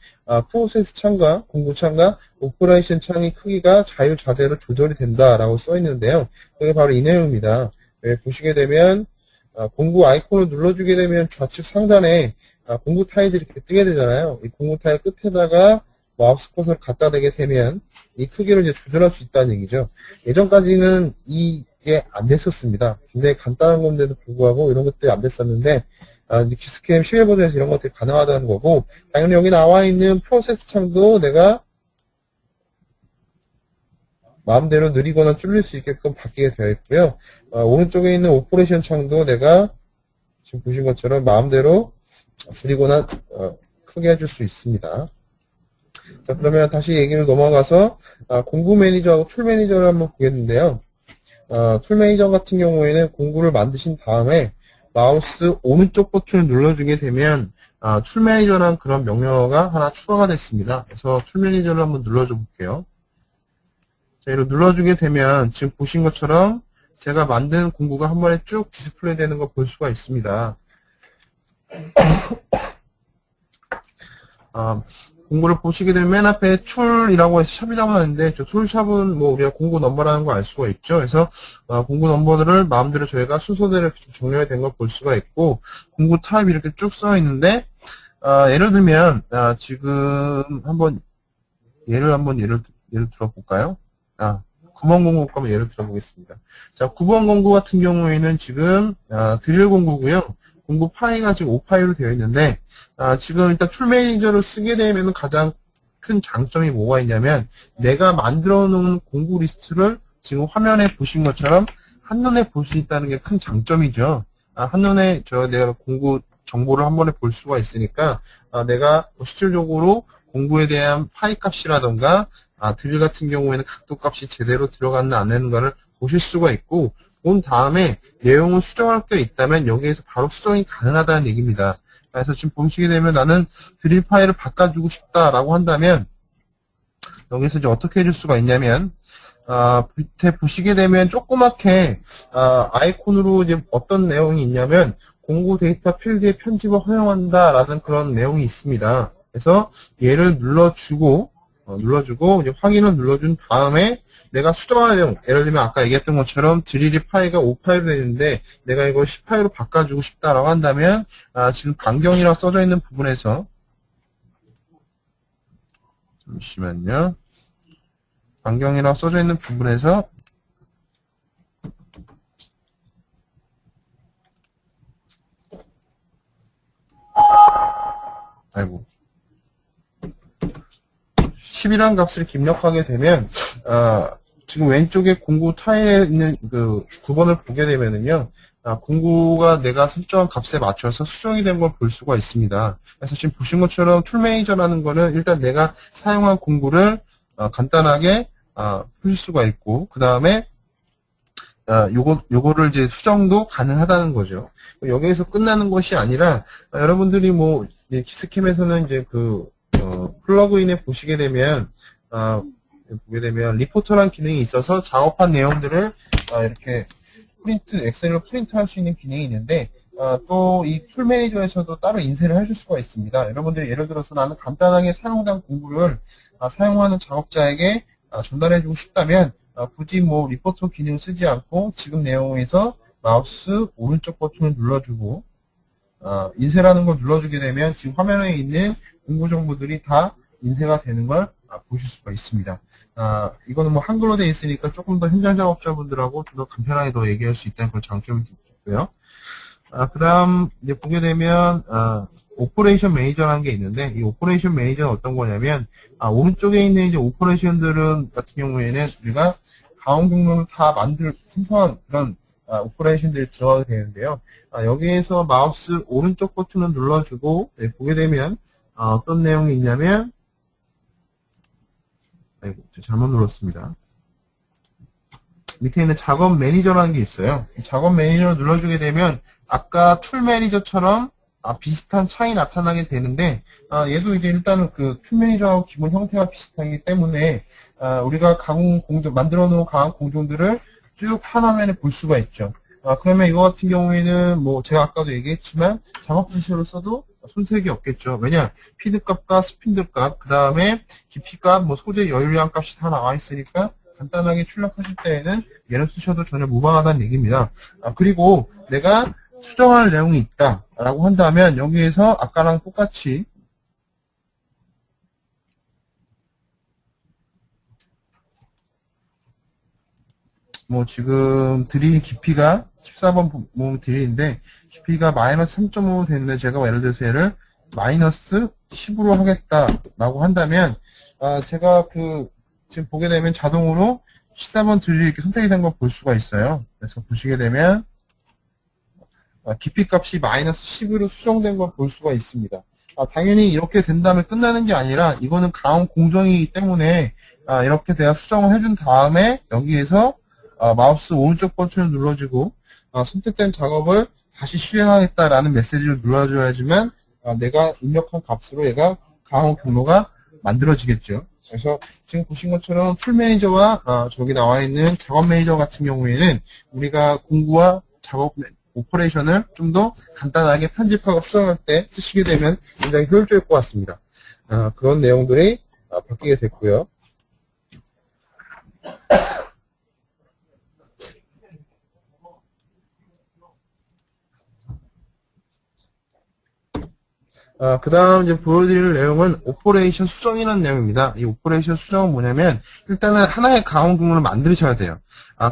프로세스 창과 공구 창과 오퍼레이션 창의 크기가 자유자재로 조절이 된다라고 써 있는데요. 그게 바로 이 내용입니다. 보시게 되면 공구 아이콘을 눌러주게 되면 좌측 상단에 공구 타일들이 이렇게 뜨게 되잖아요. 이 공구 타일 끝에다가 마우스 커서를 갖다 대게 되면 이 크기를 이제 조절할 수 있다는 얘기죠. 예전까지는 이게 안 됐었습니다. 굉장히 간단한 건데도 불구하고 이런 것들이 안 됐었는데, 이제 기스캠 11 버전에서 이런 것들이 가능하다는 거고, 당연히 여기 나와 있는 프로세스 창도 내가 마음대로 느리거나 줄일 수 있게끔 바뀌게 되어 있고요. 오른쪽에 있는 오퍼레이션 창도 내가 지금 보신 것처럼 마음대로 줄이거나 크게 해줄 수 있습니다. 자, 그러면 다시 얘기를 넘어가서 공구 매니저하고 툴 매니저를 한번 보겠는데요. 툴 매니저 같은 경우에는 공구를 만드신 다음에 마우스 오른쪽 버튼을 눌러주게 되면 툴 매니저라는 그런 명령어가 하나 추가가 됐습니다. 그래서 툴 매니저를 한번 눌러줘 볼게요. 자, 이렇게 눌러주게 되면 지금 보신 것처럼 제가 만든 공구가 한 번에 쭉 디스플레이 되는 걸 볼 수가 있습니다. 공구를 보시게 되면 맨 앞에 툴이라고 해서 샵이라고 하는데, 저 툴샵은 뭐 우리가 공구 넘버라는 거 알 수가 있죠. 그래서 공구 넘버들을 마음대로 저희가 순서대로 정렬이 된 걸 볼 수가 있고, 공구 타입이 이렇게 쭉 써 있는데, 예를 들면 지금 한번 예를 들어볼까요? 9번 공구 거면 예를 들어보겠습니다. 자, 9번 공구 같은 경우에는 지금 드릴 공구고요. 공구 파이가 지금 5파이로 되어 있는데, 지금 일단 툴 매니저를 쓰게 되면 가장 큰 장점이 뭐가 있냐면, 내가 만들어 놓은 공구 리스트를 지금 화면에 보신 것처럼 한눈에 볼 수 있다는 게 큰 장점이죠. 한눈에 내가 공구 정보를 한 번에 볼 수가 있으니까, 내가 실질적으로 공구에 대한 파이 값이라던가, 드릴 같은 경우에는 각도 값이 제대로 들어갔나 안 되는가를 보실 수가 있고, 본 다음에 내용을 수정할 게 있다면 여기에서 바로 수정이 가능하다는 얘기입니다. 그래서 지금 보시게 되면 나는 드릴 파일을 바꿔주고 싶다라고 한다면 여기서 이제 어떻게 해줄 수가 있냐면 밑에 보시게 되면 조그맣게 아이콘으로 이제 어떤 내용이 있냐면 공구 데이터 필드의 편집을 허용한다라는 그런 내용이 있습니다. 그래서 얘를 눌러주고 이제 확인을 눌러준 다음에 내가 수정할 내용, 예를 들면 아까 얘기했던 것처럼 드릴이 파이가 5파이로 되는데 내가 이걸 10파이로 바꿔주고 싶다라고 한다면 지금 반경이라고 써져 있는 부분에서 잠시만요. 반경이라고 써져 있는 부분에서 아이고 10이라는 값을 입력하게 되면 지금 왼쪽에 공구 타일에 있는 그 9번을 보게 되면은요 공구가 내가 설정한 값에 맞춰서 수정이 된 걸 볼 수가 있습니다. 그래서 지금 보신 것처럼 툴 매니저라는 거는 일단 내가 사용한 공구를 간단하게 풀 수가 있고 그 다음에 요거를 이제 수정도 가능하다는 거죠. 여기에서 끝나는 것이 아니라 여러분들이 뭐 기스캠에서는 이제 플러그인에 보시게 되면 리포터라는 기능이 있어서 작업한 내용들을 이렇게 엑셀로 프린트할 수 있는 기능이 있는데 또 이 툴 매니저에서도 따로 인쇄를 해줄 수가 있습니다. 여러분들이 예를 들어서 나는 간단하게 사용한 공구를 사용하는 작업자에게 전달해주고 싶다면 굳이 뭐 리포터 기능을 쓰지 않고 지금 내용에서 마우스 오른쪽 버튼을 눌러주고 인쇄라는 걸 눌러주게 되면 지금 화면에 있는 공구 정보들이 다 인쇄가 되는 걸 보실 수가 있습니다. 이거는 뭐 한글로 되어 있으니까 조금 더 현장 작업자분들하고 좀 더 간편하게 더 얘기할 수 있다는 그런 장점이 있고요. 그 다음 이제 보게 되면 오퍼레이션 매니저라는 게 있는데 이 오퍼레이션 매니저는 어떤 거냐면 오른쪽에 있는 이제 오퍼레이션들은 같은 경우에는 우리가 가온 경로를 다 생성한 그런 오퍼레이션들이 들어가게 되는데요. 여기에서 마우스 오른쪽 버튼을 눌러주고 보게 되면 어떤 내용이 있냐면 아이고 잘못 눌렀습니다. 밑에 있는 작업 매니저라는 게 있어요. 이 작업 매니저를 눌러주게 되면 아까 툴 매니저처럼 비슷한 창이 나타나게 되는데 얘도 이제 일단은 그 툴 매니저하고 기본 형태가 비슷하기 때문에 우리가 만들어 놓은 강한 공정들을 쭉 한 화면에 볼 수가 있죠. 그러면 이거 같은 경우에는 뭐 제가 아까도 얘기했지만 작업 수식어로 써도 손색이 없겠죠. 왜냐 피드 값과 스핀드 값, 그 다음에 깊이 값, 뭐 소재 여유량 값이 다 나와 있으니까 간단하게 출력하실 때에는 얘를 쓰셔도 전혀 무방하다는 얘기입니다. 그리고 내가 수정할 내용이 있다라고 한다면 여기에서 아까랑 똑같이 뭐 지금 드릴 깊이가 14번 뭐 드릴인데 깊이가 마이너스 3.5 됐는데 제가 예를 들어서 얘를 마이너스 10으로 하겠다라고 한다면 제가 지금 보게 되면 자동으로 14번 드릴이 이렇게 선택이 된 걸 볼 수가 있어요. 그래서 보시게 되면 깊이 값이 마이너스 10으로 수정된 걸 볼 수가 있습니다. 당연히 이렇게 된다면 끝나는 게 아니라 이거는 가온 공정이기 때문에 이렇게 내가 수정을 해준 다음에 여기에서 마우스 오른쪽 버튼을 눌러주고 선택된 작업을 다시 실행하겠다라는 메시지를 눌러줘야지만 내가 입력한 값으로 얘가 가온 경로가 만들어지겠죠. 그래서 지금 보신 것처럼 툴 매니저와 저기 나와 있는 작업 매니저 같은 경우에는 우리가 공구와 작업 오퍼레이션을 좀 더 간단하게 편집하고 수정할 때 쓰시게 되면 굉장히 효율적일 것 같습니다. 그런 내용들이 바뀌게 됐고요. 그 다음 이제 보여드릴 내용은 오퍼레이션 수정이라는 내용입니다. 이 오퍼레이션 수정은 뭐냐면 일단은 하나의 가온 경로를 만드셔야 돼요.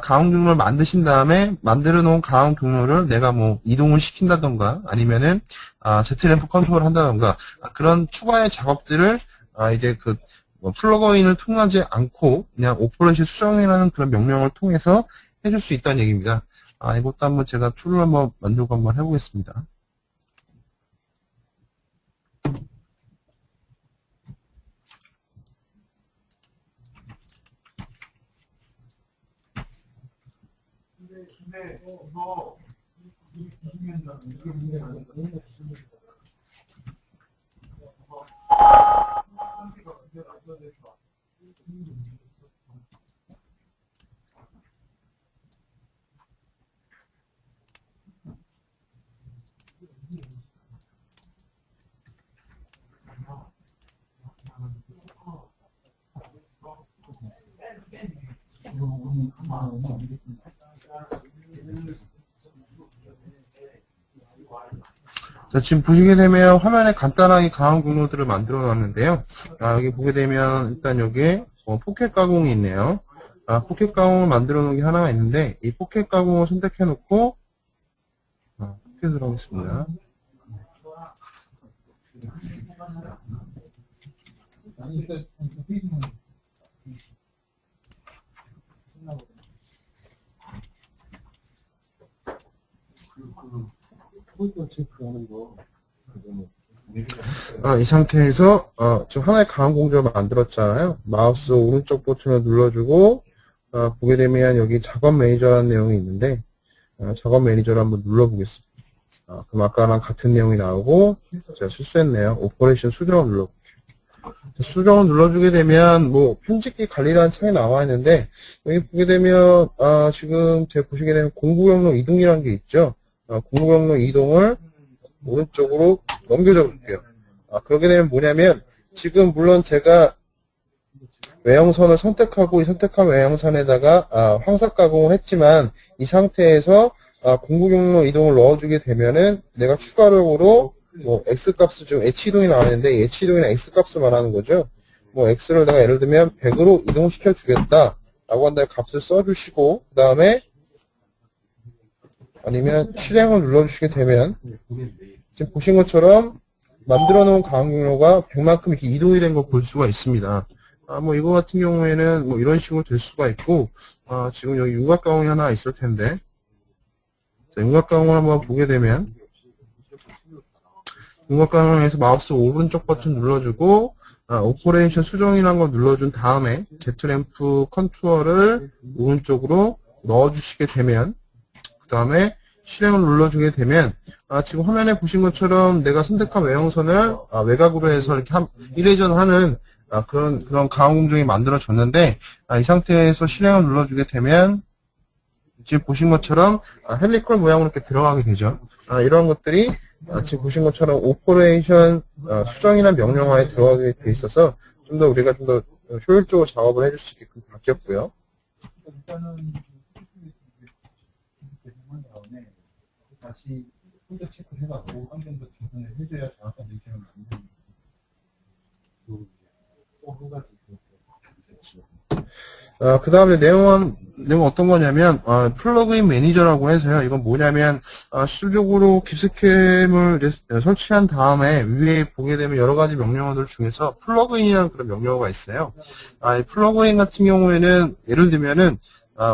가온 경로를 만드신 다음에 만들어 놓은 가온 경로를 내가 뭐 이동을 시킨다던가 아니면은 Z램프 컨트롤을 한다던가 그런 추가의 작업들을 이제 뭐 플러그인을 통하지 않고 그냥 오퍼레이션 수정이라는 그런 명령을 통해서 해줄 수 있다는 얘기입니다. 이것도 한번 제가 툴을 한번 만들고 한번 해보겠습니다. 자, 지금 보시게 되면 화면에 간단하게 가온 경로들을 만들어 놨는데요. 여기 보게 되면 일단 여기에 포켓 가공이 있네요. 포켓 가공을 만들어 놓은 게 하나가 있는데 이 포켓 가공을 선택해 놓고 포켓을 하겠습니다. 이 상태에서 지금 하나의 가온 공조를 만들었잖아요. 마우스 오른쪽 버튼을 눌러주고 보게 되면 여기 작업 매니저라는 내용이 있는데 작업 매니저를 한번 눌러보겠습니다. 그럼 아까랑 같은 내용이 나오고 제가 실수했네요. 오퍼레이션 수정을 눌러볼게요. 수정을 눌러주게 되면 뭐 편집기 관리라는 창이 나와 있는데 여기 보게 되면 지금 제가 보시게 되면 공구 경로 이동이라는 게 있죠. 공구 경로 이동을 오른쪽으로 넘겨줘 볼게요. 그러게 되면 뭐냐면 지금 물론 제가 외형선을 선택하고 이 선택한 외형선에다가 황색 가공을 했지만 이 상태에서 공구 경로 이동을 넣어주게 되면은 내가 추가적으로 뭐 X값을 지금 H이동이 나왔는데 H이동이나 X값을 말하는 거죠. 뭐 X를 내가 예를 들면 100으로 이동시켜 주겠다 라고 한다면 값을 써주시고 그 다음에 아니면 실행을 눌러주시게 되면 지금 보신 것처럼 만들어 놓은 가온 경로가 100만큼 이렇게 이동이 된 걸 볼 수가 있습니다. 뭐 이거 같은 경우에는 뭐 이런 식으로 될 수가 있고 지금 여기 윤곽 가공이 하나 있을 텐데 자, 윤곽 가공을 한번 보게 되면 윤곽 가공에서 마우스 오른쪽 버튼 눌러주고 오퍼레이션 수정이라는 걸 눌러준 다음에 Z램프 컨트롤을 오른쪽으로 넣어주시게 되면 그 다음에 실행을 눌러주게 되면 지금 화면에 보신 것처럼 내가 선택한 외형선을 외곽으로 해서 이렇게 이레이전 하는 그런 가공 공정이 만들어졌는데 이 상태에서 실행을 눌러주게 되면 지금 보신 것처럼 헬리컬 모양으로 이렇게 들어가게 되죠. 이런 것들이 지금 보신 것처럼 오퍼레이션 수정이나 명령어에 들어가게 돼 있어서 좀 더 우리가 좀 더 효율적으로 작업을 해줄 수 있게끔 바뀌었고요. 일단은 다시 혼자 체크해가지고 환경도 개선을 해줘야 정확한 일정을 만드는 또한 가지 그 다음에 내용은 어떤 거냐면, 플러그인 매니저라고 해서요. 이건 뭐냐면, 실질적으로 깁스캠을 설치한 다음에 위에 보게 되면 여러 가지 명령어들 중에서 플러그인이라는 그런 명령어가 있어요. 이 플러그인 같은 경우에는 예를 들면은,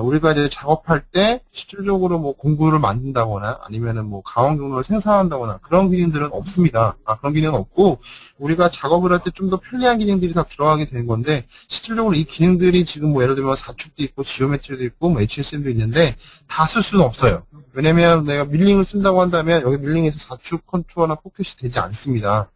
우리가 이제 작업할 때 실질적으로 뭐 공구를 만든다거나 아니면은 뭐 가공 경로를 생산한다거나 그런 기능들은 없습니다. 그런 기능은 없고 우리가 작업을 할 때 좀 더 편리한 기능들이 다 들어가게 되는 건데 실질적으로 이 기능들이 지금 뭐 예를 들면 사축도 있고 지오메트리도 있고 뭐 HSM도 있는데 다 쓸 수는 없어요. 왜냐면 내가 밀링을 쓴다고 한다면 여기 밀링에서 사축 컨투어나 포켓이 되지 않습니다.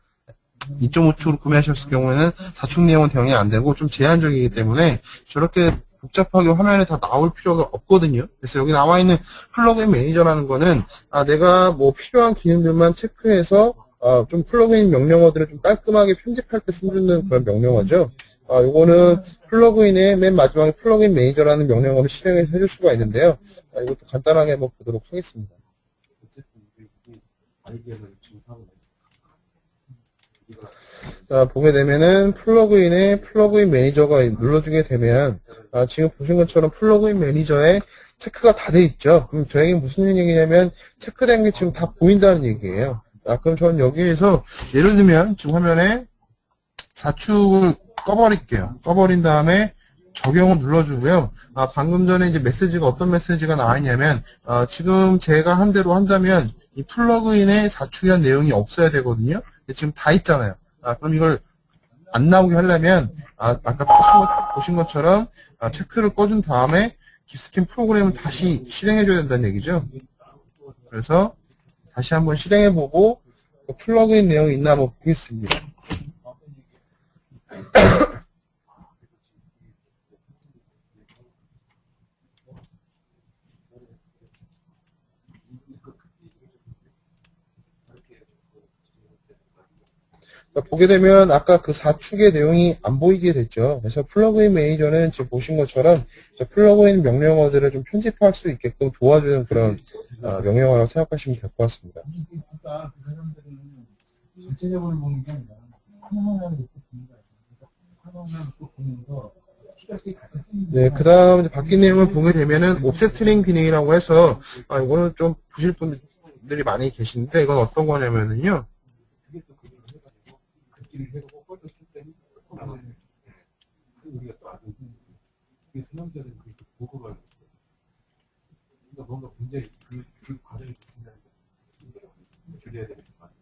2.5축으로 구매하셨을 경우에는 사축 내용은 대응이 안 되고 좀 제한적이기 때문에 저렇게 복잡하게 화면에 다 나올 필요가 없거든요. 그래서 여기 나와 있는 플러그인 매니저라는 거는 내가 뭐 필요한 기능들만 체크해서 좀 플러그인 명령어들을 좀 깔끔하게 편집할 때 쓰는 그런 명령어죠. 요거는 플러그인의 맨 마지막에 플러그인 매니저라는 명령어를 실행해서 해줄 수가 있는데요. 이것도 간단하게 한번 보도록 하겠습니다. 어쨌든 이게 아이디어를 지금 사고 자, 보게 되면은 플러그인에 플러그인 매니저가 눌러주게 되면 지금 보신 것처럼 플러그인 매니저에 체크가 다 돼 있죠. 그럼 저에게 무슨 얘기냐면 체크된 게 지금 다 보인다는 얘기예요. 그럼 저는 여기에서 예를 들면 지금 화면에 사축을 꺼버릴게요. 꺼버린 다음에 적용을 눌러주고요. 방금 전에 이제 메시지가 어떤 메시지가 나와 있냐면 지금 제가 한 대로 한다면 이 플러그인에 사축이라는 내용이 없어야 되거든요. 근데 지금 다 있잖아요. 그럼 이걸 안 나오게 하려면 아까 보신 것처럼 체크를 꺼준 다음에 깁스캠 프로그램을 다시 실행해줘야 된다는 얘기죠. 그래서 다시 한번 실행해보고 플러그인 내용이 있나 한번 보겠습니다. 보게 되면 아까 그 4축의 내용이 안 보이게 됐죠. 그래서 플러그인 매니저는 지금 보신 것처럼 플러그인 명령어들을 좀 편집할 수 있게끔 도와주는 그런 명령어라고 생각하시면 될 것 같습니다. 아까 그 사람들은 전체적으로 보는 게 아니라 하나하나 이렇게 보는 거야. 하나하나 또 보면서 네, 그 다음 바뀐 내용을 보게 되면은 옵셋트링 기능이라고 해서 이거는 좀 보실 분들이 많이 계신데 이건 어떤 거냐면은요. 우리가 또 아주 선형적인 보고가 그러니까 뭔가 굉장히 그 과정이 있습니다. 줄여야 되는 것 같아요.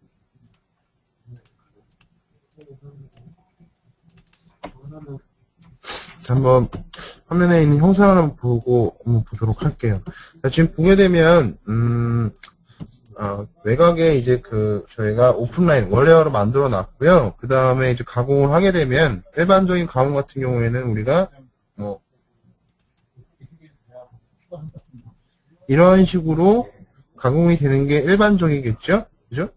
자, 한번 화면에 있는 형상을 한번 보도록 할게요. 자, 지금 보게 되면 외곽에 이제 저희가 오픈라인 원래어로 만들어 놨고요. 그 다음에 이제 가공을 하게 되면 일반적인 가공 같은 경우에는 우리가 뭐 이런 식으로 가공이 되는 게 일반적이겠죠? 그죠?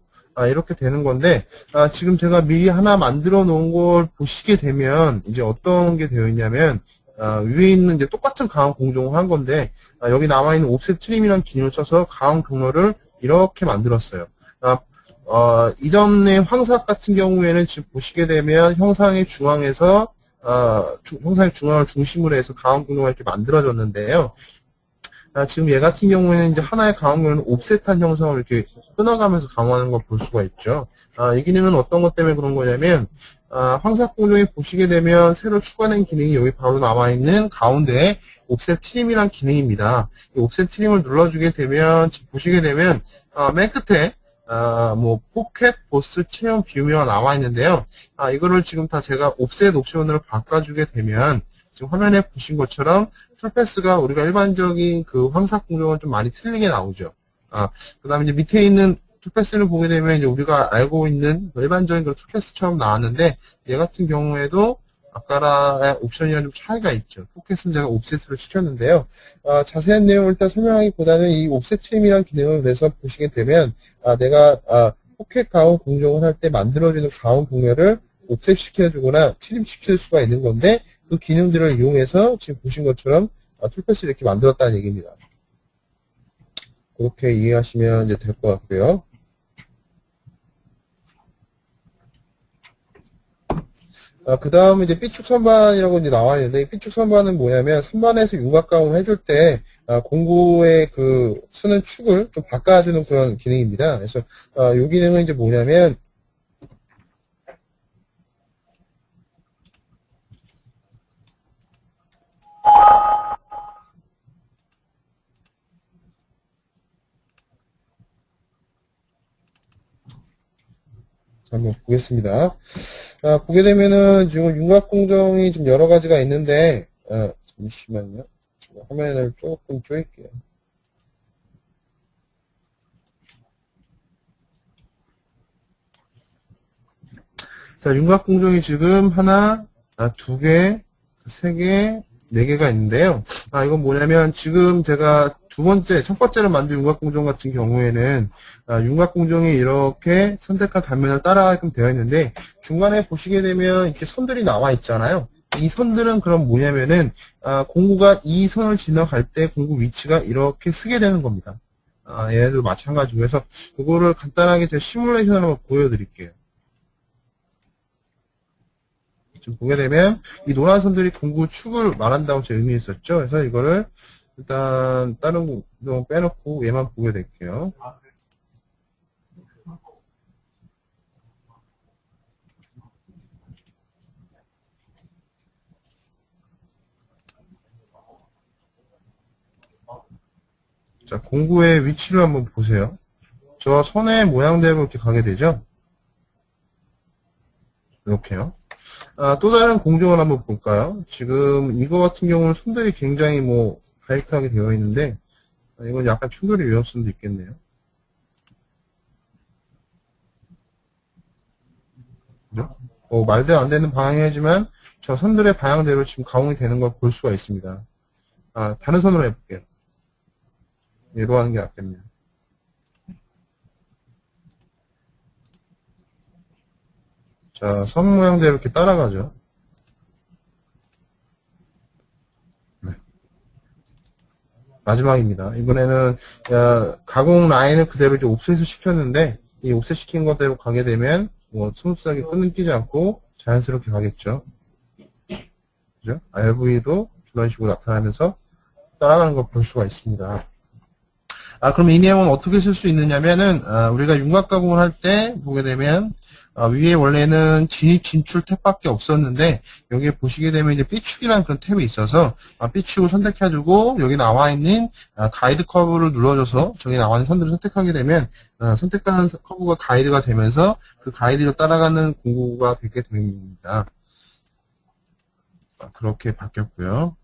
이렇게 되는 건데, 지금 제가 미리 하나 만들어 놓은 걸 보시게 되면, 이제 어떤 게 되어 있냐면, 위에 있는 이제 똑같은 가공 공정을 한 건데, 여기 나와 있는 옵셋 트림이라는 기능을 써서 가공 경로를 이렇게 만들었어요. 이전의 황삭 같은 경우에는 지금 보시게 되면 형상의 중앙에서, 형상의 중앙을 중심으로 해서 가공 경로가 이렇게 만들어졌는데요. 지금 얘 같은 경우에는 이제 하나의 가공경로는 옵셋한 형상을 이렇게 끊어가면서 가공하는 걸 볼 수가 있죠. 이 기능은 어떤 것 때문에 그런 거냐면, 황삭 공정에 보시게 되면 새로 추가된 기능이 여기 바로 나와 있는 가운데에 옵셋 트림이란 기능입니다. 이 옵셋 트림을 눌러주게 되면, 지금 보시게 되면, 맨 끝에, 뭐, 포켓, 보스, 체험, 비움이라고 나와 있는데요. 이거를 지금 다 제가 옵셋 옵션으로 바꿔주게 되면, 지금 화면에 보신 것처럼 툴패스가 우리가 일반적인 그 황삭 공정은 좀 많이 틀리게 나오죠. 그 다음에 이제 밑에 있는 툴패스를 보게 되면 이제 우리가 알고 있는 일반적인 그 툴패스처럼 나왔는데 얘 같은 경우에도 아까랑 옵션이랑 좀 차이가 있죠. 포켓은 제가 옵셋으로 시켰는데요. 자세한 내용을 일단 설명하기보다는 이 옵셋 트림이라는 기능을 그래서 보시게 되면 내가 포켓 가운 공정을 할 때 만들어주는 가운 공열을 옵셋 시켜주거나 트림 시킬 수가 있는 건데 그 기능들을 이용해서 지금 보신 것처럼 툴패스를 이렇게 만들었다는 얘기입니다. 그렇게 이해하시면 이제 될 것 같고요. 그 다음에 이제 B축 선반이라고 이제 나와 있는데, 이 B축 선반은 뭐냐면, 선반에서 윤곽 가공을 해줄 때, 공구의 그 쓰는 축을 좀 바꿔주는 그런 기능입니다. 그래서, 이 기능은 이제 뭐냐면, 한번 보겠습니다. 보게 되면은 지금 윤곽 공정이 좀 여러 가지가 있는데, 잠시만요. 제가 화면을 조금 줄일게요. 자, 윤곽 공정이 지금 하나, 두 개, 세 개, 네 개가 있는데요. 이건 뭐냐면 지금 제가 첫 번째로 만든 윤곽 공정 같은 경우에는 윤곽 공정이 이렇게 선택한 단면을 따라가게끔 되어 있는데 중간에 보시게 되면 이렇게 선들이 나와 있잖아요. 이 선들은 그럼 뭐냐면은 공구가 이 선을 지나갈 때 공구 위치가 이렇게 쓰게 되는 겁니다. 얘네들 마찬가지고 해서 이거를 간단하게 제가 시뮬레이션을 한번 보여드릴게요. 지금 보게 되면 이 노란 선들이 공구 축을 말한다고 제가 의미했었죠. 그래서 이거를 일단 다른 공정 빼놓고 얘만 보게 될게요. 자, 공구의 위치를 한번 보세요. 저 선의 모양대로 이렇게 가게 되죠. 이렇게요. 또 다른 공정을 한번 볼까요? 지금 이거 같은 경우는 선들이 굉장히 다이렉트하게 되어 있는데 이건 약간 충돌의 위험성도 있겠네요. 그죠? 말대로 안 되는 방향이지만 저 선들의 방향대로 지금 가공이 되는 걸 볼 수가 있습니다. 다른 선으로 해볼게요. 얘로 하는 게 낫겠네요. 자, 선 모양대로 이렇게 따라가죠. 네. 마지막입니다. 이번에는 가공 라인을 그대로 이제 옵셋을 시켰는데 이 옵셋 시킨 것대로 가게 되면 스무스하게 끊기지 않고 자연스럽게 가겠죠. 그죠? RV도 그런 식으로 나타나면서 따라가는 걸 볼 수가 있습니다. 그럼 이 내용은 어떻게 쓸 수 있느냐면은, 우리가 윤곽 가공을 할 때 보게 되면, 위에 원래는 진입, 진출 탭밖에 없었는데, 여기에 보시게 되면 이제 B축이라는 그런 탭이 있어서, B축을 선택해주고, 여기 나와 있는 가이드 커브를 눌러줘서, 저기 나와 있는 선들을 선택하게 되면, 선택한 커브가 가이드가 되면서, 그 가이드를 따라가는 공구가 되게 됩니다. 그렇게 바뀌었고요.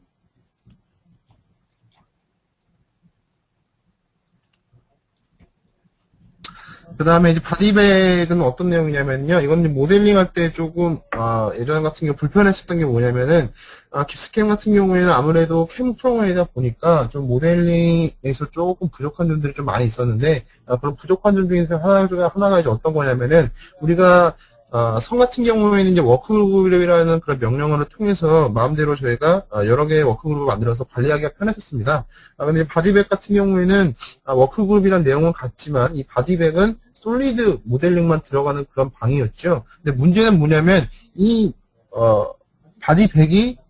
그 다음에 이제 바디백은 어떤 내용이냐면요. 이건 모델링 할 때 조금, 예전 같은 경우 불편했었던 게 뭐냐면은, 깁스캠 같은 경우에는 아무래도 캠 프로그램이다 보니까 좀 모델링에서 조금 부족한 점들이 좀 많이 있었는데, 그런 부족한 점 중에서 하나가 이제 어떤 거냐면은, 우리가, 선 같은 경우에는 이제 워크그룹이라는 그런 명령어를 통해서 마음대로 저희가 여러 개의 워크그룹을 만들어서 관리하기가 편했었습니다. 근데 바디백 같은 경우에는 워크그룹이라는 내용은 같지만 이 바디백은 솔리드 모델링만 들어가는 그런 방이었죠. 근데 문제는 뭐냐면 이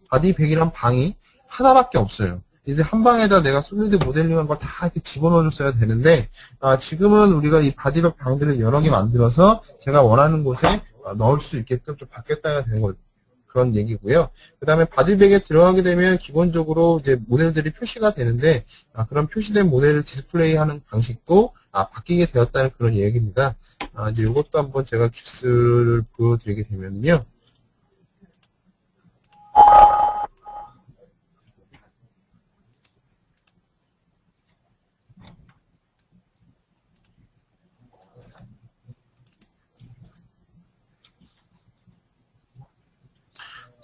바디백이란 방이 하나밖에 없어요. 이제 한 방에다 내가 솔리드 모델링한 걸 다 이렇게 집어넣어줬어야 되는데 지금은 우리가 이 바디백 방들을 여러 개 만들어서 제가 원하는 곳에 넣을 수 있게끔 좀 바뀌었다가 되는 거 그런 얘기고요. 그 다음에 바디백에 들어가게 되면 기본적으로 이제 모델들이 표시가 되는데 그런 표시된 모델을 디스플레이하는 방식도 바뀌게 되었다는 그런 얘기입니다. 이제 이것도 한번 제가 깁스를 보여드리게 되면요.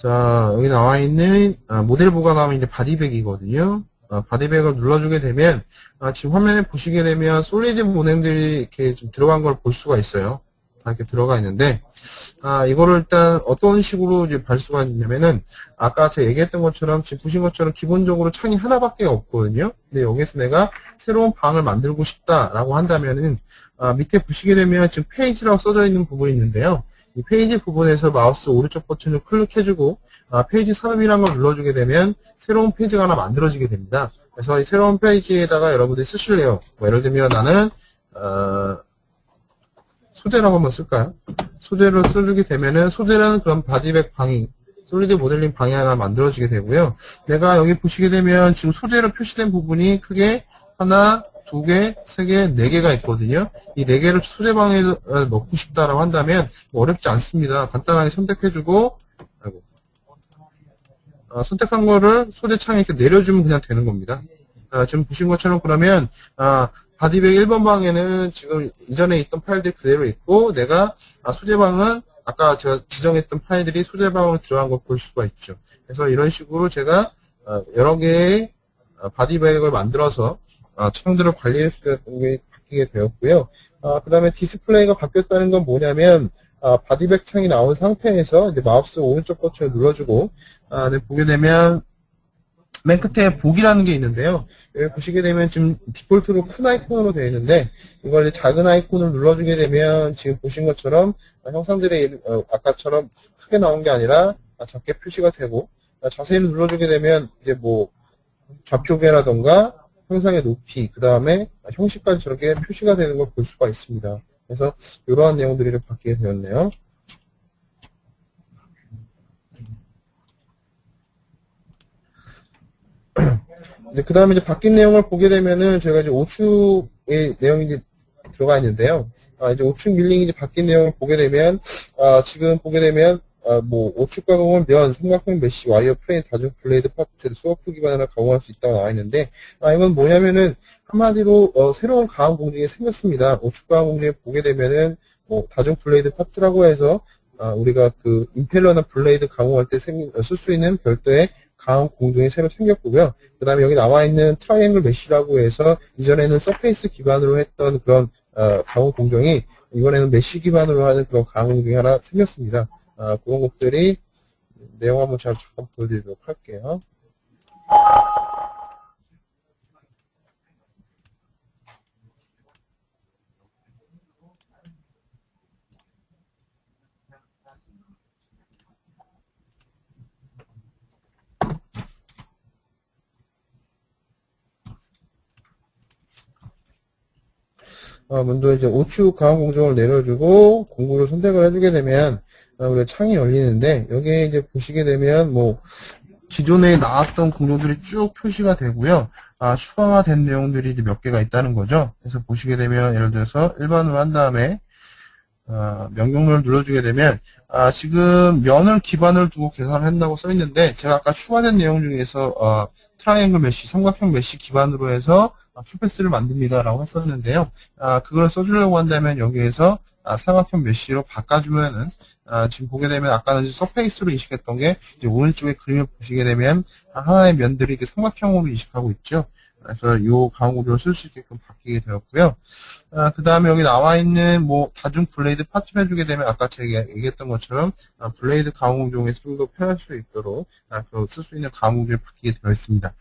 자, 여기 나와 있는 모델 보관하면 이제 바디백이거든요. 바디백을 눌러주게 되면 지금 화면에 보시게 되면 솔리드 모델들이 이렇게 좀 들어간 걸 볼 수가 있어요. 다 이렇게 들어가 있는데 이거를 일단 어떤 식으로 이제 볼 수가 있냐면은 아까 제가 얘기했던 것처럼 지금 보신 것처럼 기본적으로 창이 하나밖에 없거든요. 근데 여기서 내가 새로운 방을 만들고 싶다라고 한다면은 밑에 보시게 되면 지금 페이지라고 써져 있는 부분이 있는데요. 이 페이지 부분에서 마우스 오른쪽 버튼을 클릭해주고 페이지 삽입이라는 걸 눌러주게 되면 새로운 페이지가 하나 만들어지게 됩니다. 그래서 이 새로운 페이지에다가 여러분들이 쓰실래요. 뭐 예를 들면 나는 소재라고 한번 쓸까요? 소재로 써주게 되면은 소재라는 그런 바디백 방향, 솔리드 모델링 방향이 하나 만들어지게 되고요. 내가 여기 보시게 되면 지금 소재로 표시된 부분이 크게 하나, 두 개, 세 개, 네 개가 있거든요. 이 네 개를 소재방에 넣고 싶다라고 한다면 뭐 어렵지 않습니다. 간단하게 선택해주고, 선택한 거를 소재창에 이렇게 내려주면 그냥 되는 겁니다. 지금 보신 것처럼 그러면 바디백 1번 방에는 지금 이전에 있던 파일들이 그대로 있고 내가 소재방은 아까 제가 지정했던 파일들이 소재방으로 들어간 걸 볼 수가 있죠. 그래서 이런 식으로 제가 여러 개의 바디백을 만들어서 창들을 관리할 수가 바뀌게 되었고요. 그 다음에 디스플레이가 바뀌었다는 건 뭐냐면 바디백 창이 나온 상태에서 이제 마우스 오른쪽 버튼을 눌러주고 네, 보게 되면 맨 끝에 복이라는 게 있는데요. 여기 보시게 되면 지금 디폴트로 큰 아이콘으로 되어 있는데 이걸 이제 작은 아이콘을 눌러주게 되면 지금 보신 것처럼 형상들의 아까처럼 크게 나온 게 아니라 작게 표시가 되고 자세히 눌러주게 되면 이제 뭐 좌표계라던가 형상의 높이 그 다음에 형식까지 저렇게 표시가 되는 걸 볼 수가 있습니다. 그래서 이러한 내용들이 좀 바뀌게 되었네요. 이제 그 다음에 이제 바뀐 내용을 보게 되면은 제가 이제 오축의 내용이 이제 들어가 있는데요. 이제 오축 밀링이 이제 바뀐 내용을 보게 되면 지금 보게 되면 뭐 오축 가공은 면, 삼각형 메쉬, 와이어 프레임, 다중 블레이드 파트, 소프트 기반으로 가공할 수 있다고 나와 있는데 이건 뭐냐면은 한마디로 새로운 가공 공정이 생겼습니다. 오축 가공 공정에 보게 되면은 뭐 다중 블레이드 파트라고 해서 우리가 그 임펠러나 블레이드 가공할 때 쓸 수 있는 별도의 가공 공정이 새로 생겼고요. 그 다음에 여기 나와 있는 트라이앵글 메쉬라고 해서 이전에는 서페이스 기반으로 했던 그런 가공 공정이 이번에는 메쉬 기반으로 하는 그런 가공 공정이 하나 생겼습니다. 그런 것들이 내용 한번 잠깐 보여드리도록 할게요. 먼저 이제 우측 가공 공정을 내려주고 공구를 선택을 해주게 되면 우리가 창이 열리는데 여기에 이제 보시게 되면 뭐 기존에 나왔던 공정들이 쭉 표시가 되고요. 추가된 내용들이 이제 몇 개가 있다는 거죠. 그래서 보시게 되면 예를 들어서 일반으로 한 다음에 명령문을 눌러주게 되면 지금 면을 기반을 두고 계산을 한다고 써 있는데 제가 아까 추가된 내용 중에서 트라이앵글 메쉬, 삼각형 메쉬 기반으로 해서 풀패스를 만듭니다라고 했었는데요. 그걸 써주려고 한다면 여기에서 삼각형 메쉬로 바꿔주면은 지금 보게 되면 아까는 서페이스로 인식했던 게 이제 오른쪽에 그림을 보시게 되면 하나의 면들이 이렇게 삼각형으로 인식하고 있죠. 그래서 이 가공 구조를 쓸 수 있게끔 바뀌게 되었고요. 그 다음에 여기 나와 있는 뭐 다중 블레이드 파트를 해주게 되면 아까 제가 얘기했던 것처럼 블레이드 가공 공정에서 좀 더 편할 수 있도록 쓸 수 있는 가공 공정이 바뀌게 되어 있습니다.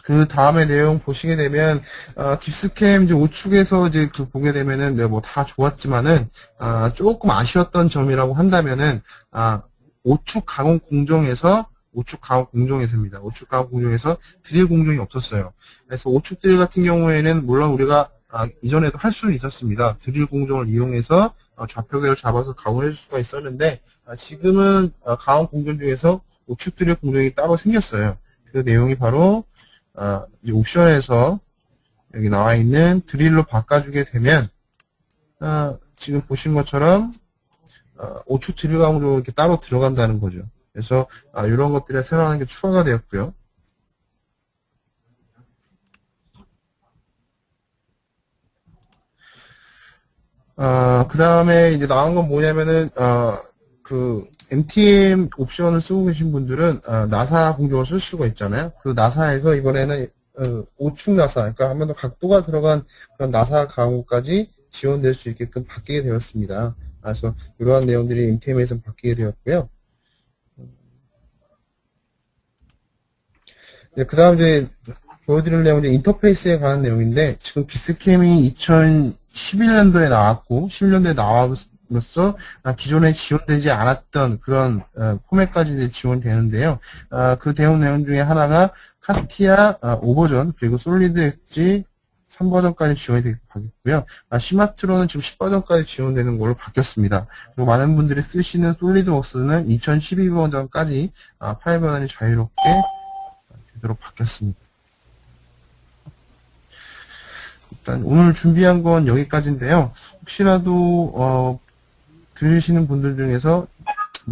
그 다음에 내용 보시게 되면 깁스캠 이제 우측에서 이제 그 보게 되면은 뭐 다 좋았지만은 조금 아쉬웠던 점이라고 한다면은 우측 가공 공정에서입니다. 우측 가공 공정에서 드릴 공정이 없었어요. 그래서 우측 드릴 같은 경우에는 물론 우리가 이전에도 할 수는 있었습니다. 드릴 공정을 이용해서 좌표계를 잡아서 가공을 해줄 수가 있었는데 지금은 가공 공정 중에서 우측 드릴 공정이 따로 생겼어요. 그 내용이 바로 이 옵션에서 여기 나와 있는 드릴로 바꿔주게 되면 지금 보신 것처럼 우측 드릴 가공으로 이렇게 따로 들어간다는 거죠. 그래서 이런 것들이 새로 하는 게 추가가 되었고요. 그 다음에 이제 나온 건 뭐냐면은 그 MTM 옵션을 쓰고 계신 분들은 나사 공정을 쓸 수가 있잖아요. 그 나사에서 이번에는 우측 나사, 그러니까 한 번 더 각도가 들어간 그런 나사 가공까지 지원될 수 있게끔 바뀌게 되었습니다. 그래서 이러한 내용들이 MTM에서 바뀌게 되었고요. 그 다음 이제 보여드릴 내용은 인터페이스에 관한 내용인데, 지금 기스캠이 2011년도에 나왔고, 11년도에 나와서 기존에 지원되지 않았던 그런 포맷까지 이제 지원되는데요. 그 대응 내용 중에 하나가 카티아 5버전, 그리고 솔리드 엣지 3버전까지 지원이 되고요. 시마트로는 지금 10버전까지 지원되는 걸로 바뀌었습니다. 그리고 많은 분들이 쓰시는 솔리드웍스는 2012버전까지 파일 변환이 자유롭게 되도록 바뀌었습니다. 일단 오늘 준비한 건 여기까지인데요. 혹시라도 들으시는 분들 중에서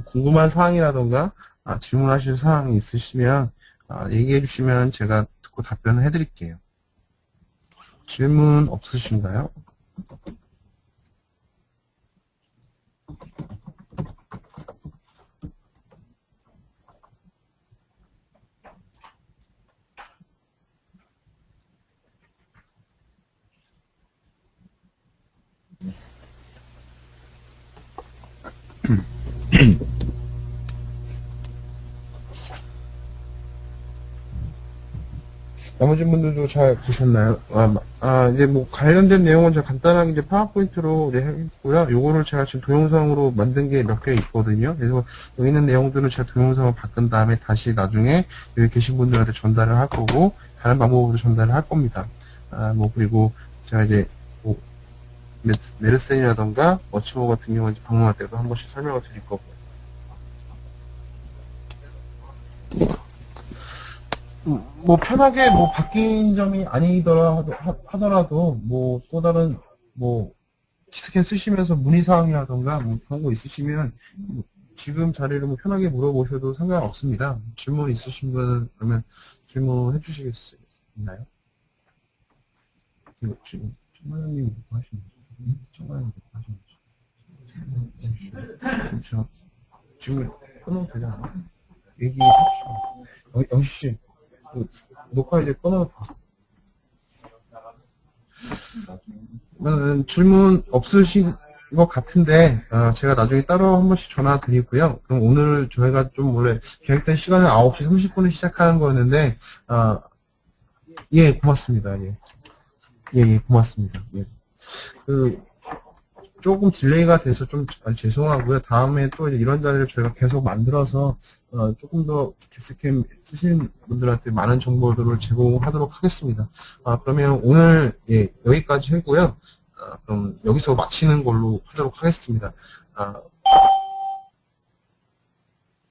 궁금한 사항이라던가 질문하실 사항이 있으시면 얘기해 주시면 제가 듣고 답변을 해드릴게요. 질문 없으신가요? 나머지 분들도 잘 보셨나요? 이제 뭐 관련된 내용은 제가 간단하게 이제 파워포인트로 이제 했고요. 요거를 제가 지금 동영상으로 만든 게 몇 개 있거든요. 그래서 여기 있는 내용들은 제가 동영상을 바꾼 다음에 다시 나중에 여기 계신 분들한테 전달을 할 거고, 다른 방법으로 전달을 할 겁니다. 그리고 제가 이제 뭐 메르센이라던가 워치모 같은 경우는 방문할 때도 한 번씩 설명을 드릴 거고. 뭐 편하게 뭐 바뀐 점이 아니더라 하더라도 뭐 또 다른 뭐 키스캔 쓰시면서 문의사항이라던가 뭐 그런 거 있으시면 지금 자리를 뭐 편하게 물어보셔도 상관없습니다. 질문 있으신 분은 그러면 질문해 주시겠나요? 지금 청마장님 뭐 하시는 거죠? 청마장님 뭐 하시는 거죠? 그렇죠. 지금 끊어도 되잖아. 얘기해 주시면. 영시씨, 녹화 이제 끊어도 돼. 질문 없으신 것 같은데, 제가 나중에 따로 한 번씩 전화 드리고요. 그럼 오늘 저희가 좀 원래 계획된 시간은 9시 30분에 시작하는 거였는데, 예, 고맙습니다. 예, 고맙습니다. 예. 조금 딜레이가 돼서 좀 죄송하고요. 다음에 또 이런 자리를 저희가 계속 만들어서 조금 더 기스캠 쓰시는 분들한테 많은 정보들을 제공하도록 하겠습니다. 그러면 오늘 여기까지 하고요. 그럼 여기서 마치는 걸로 하도록 하겠습니다.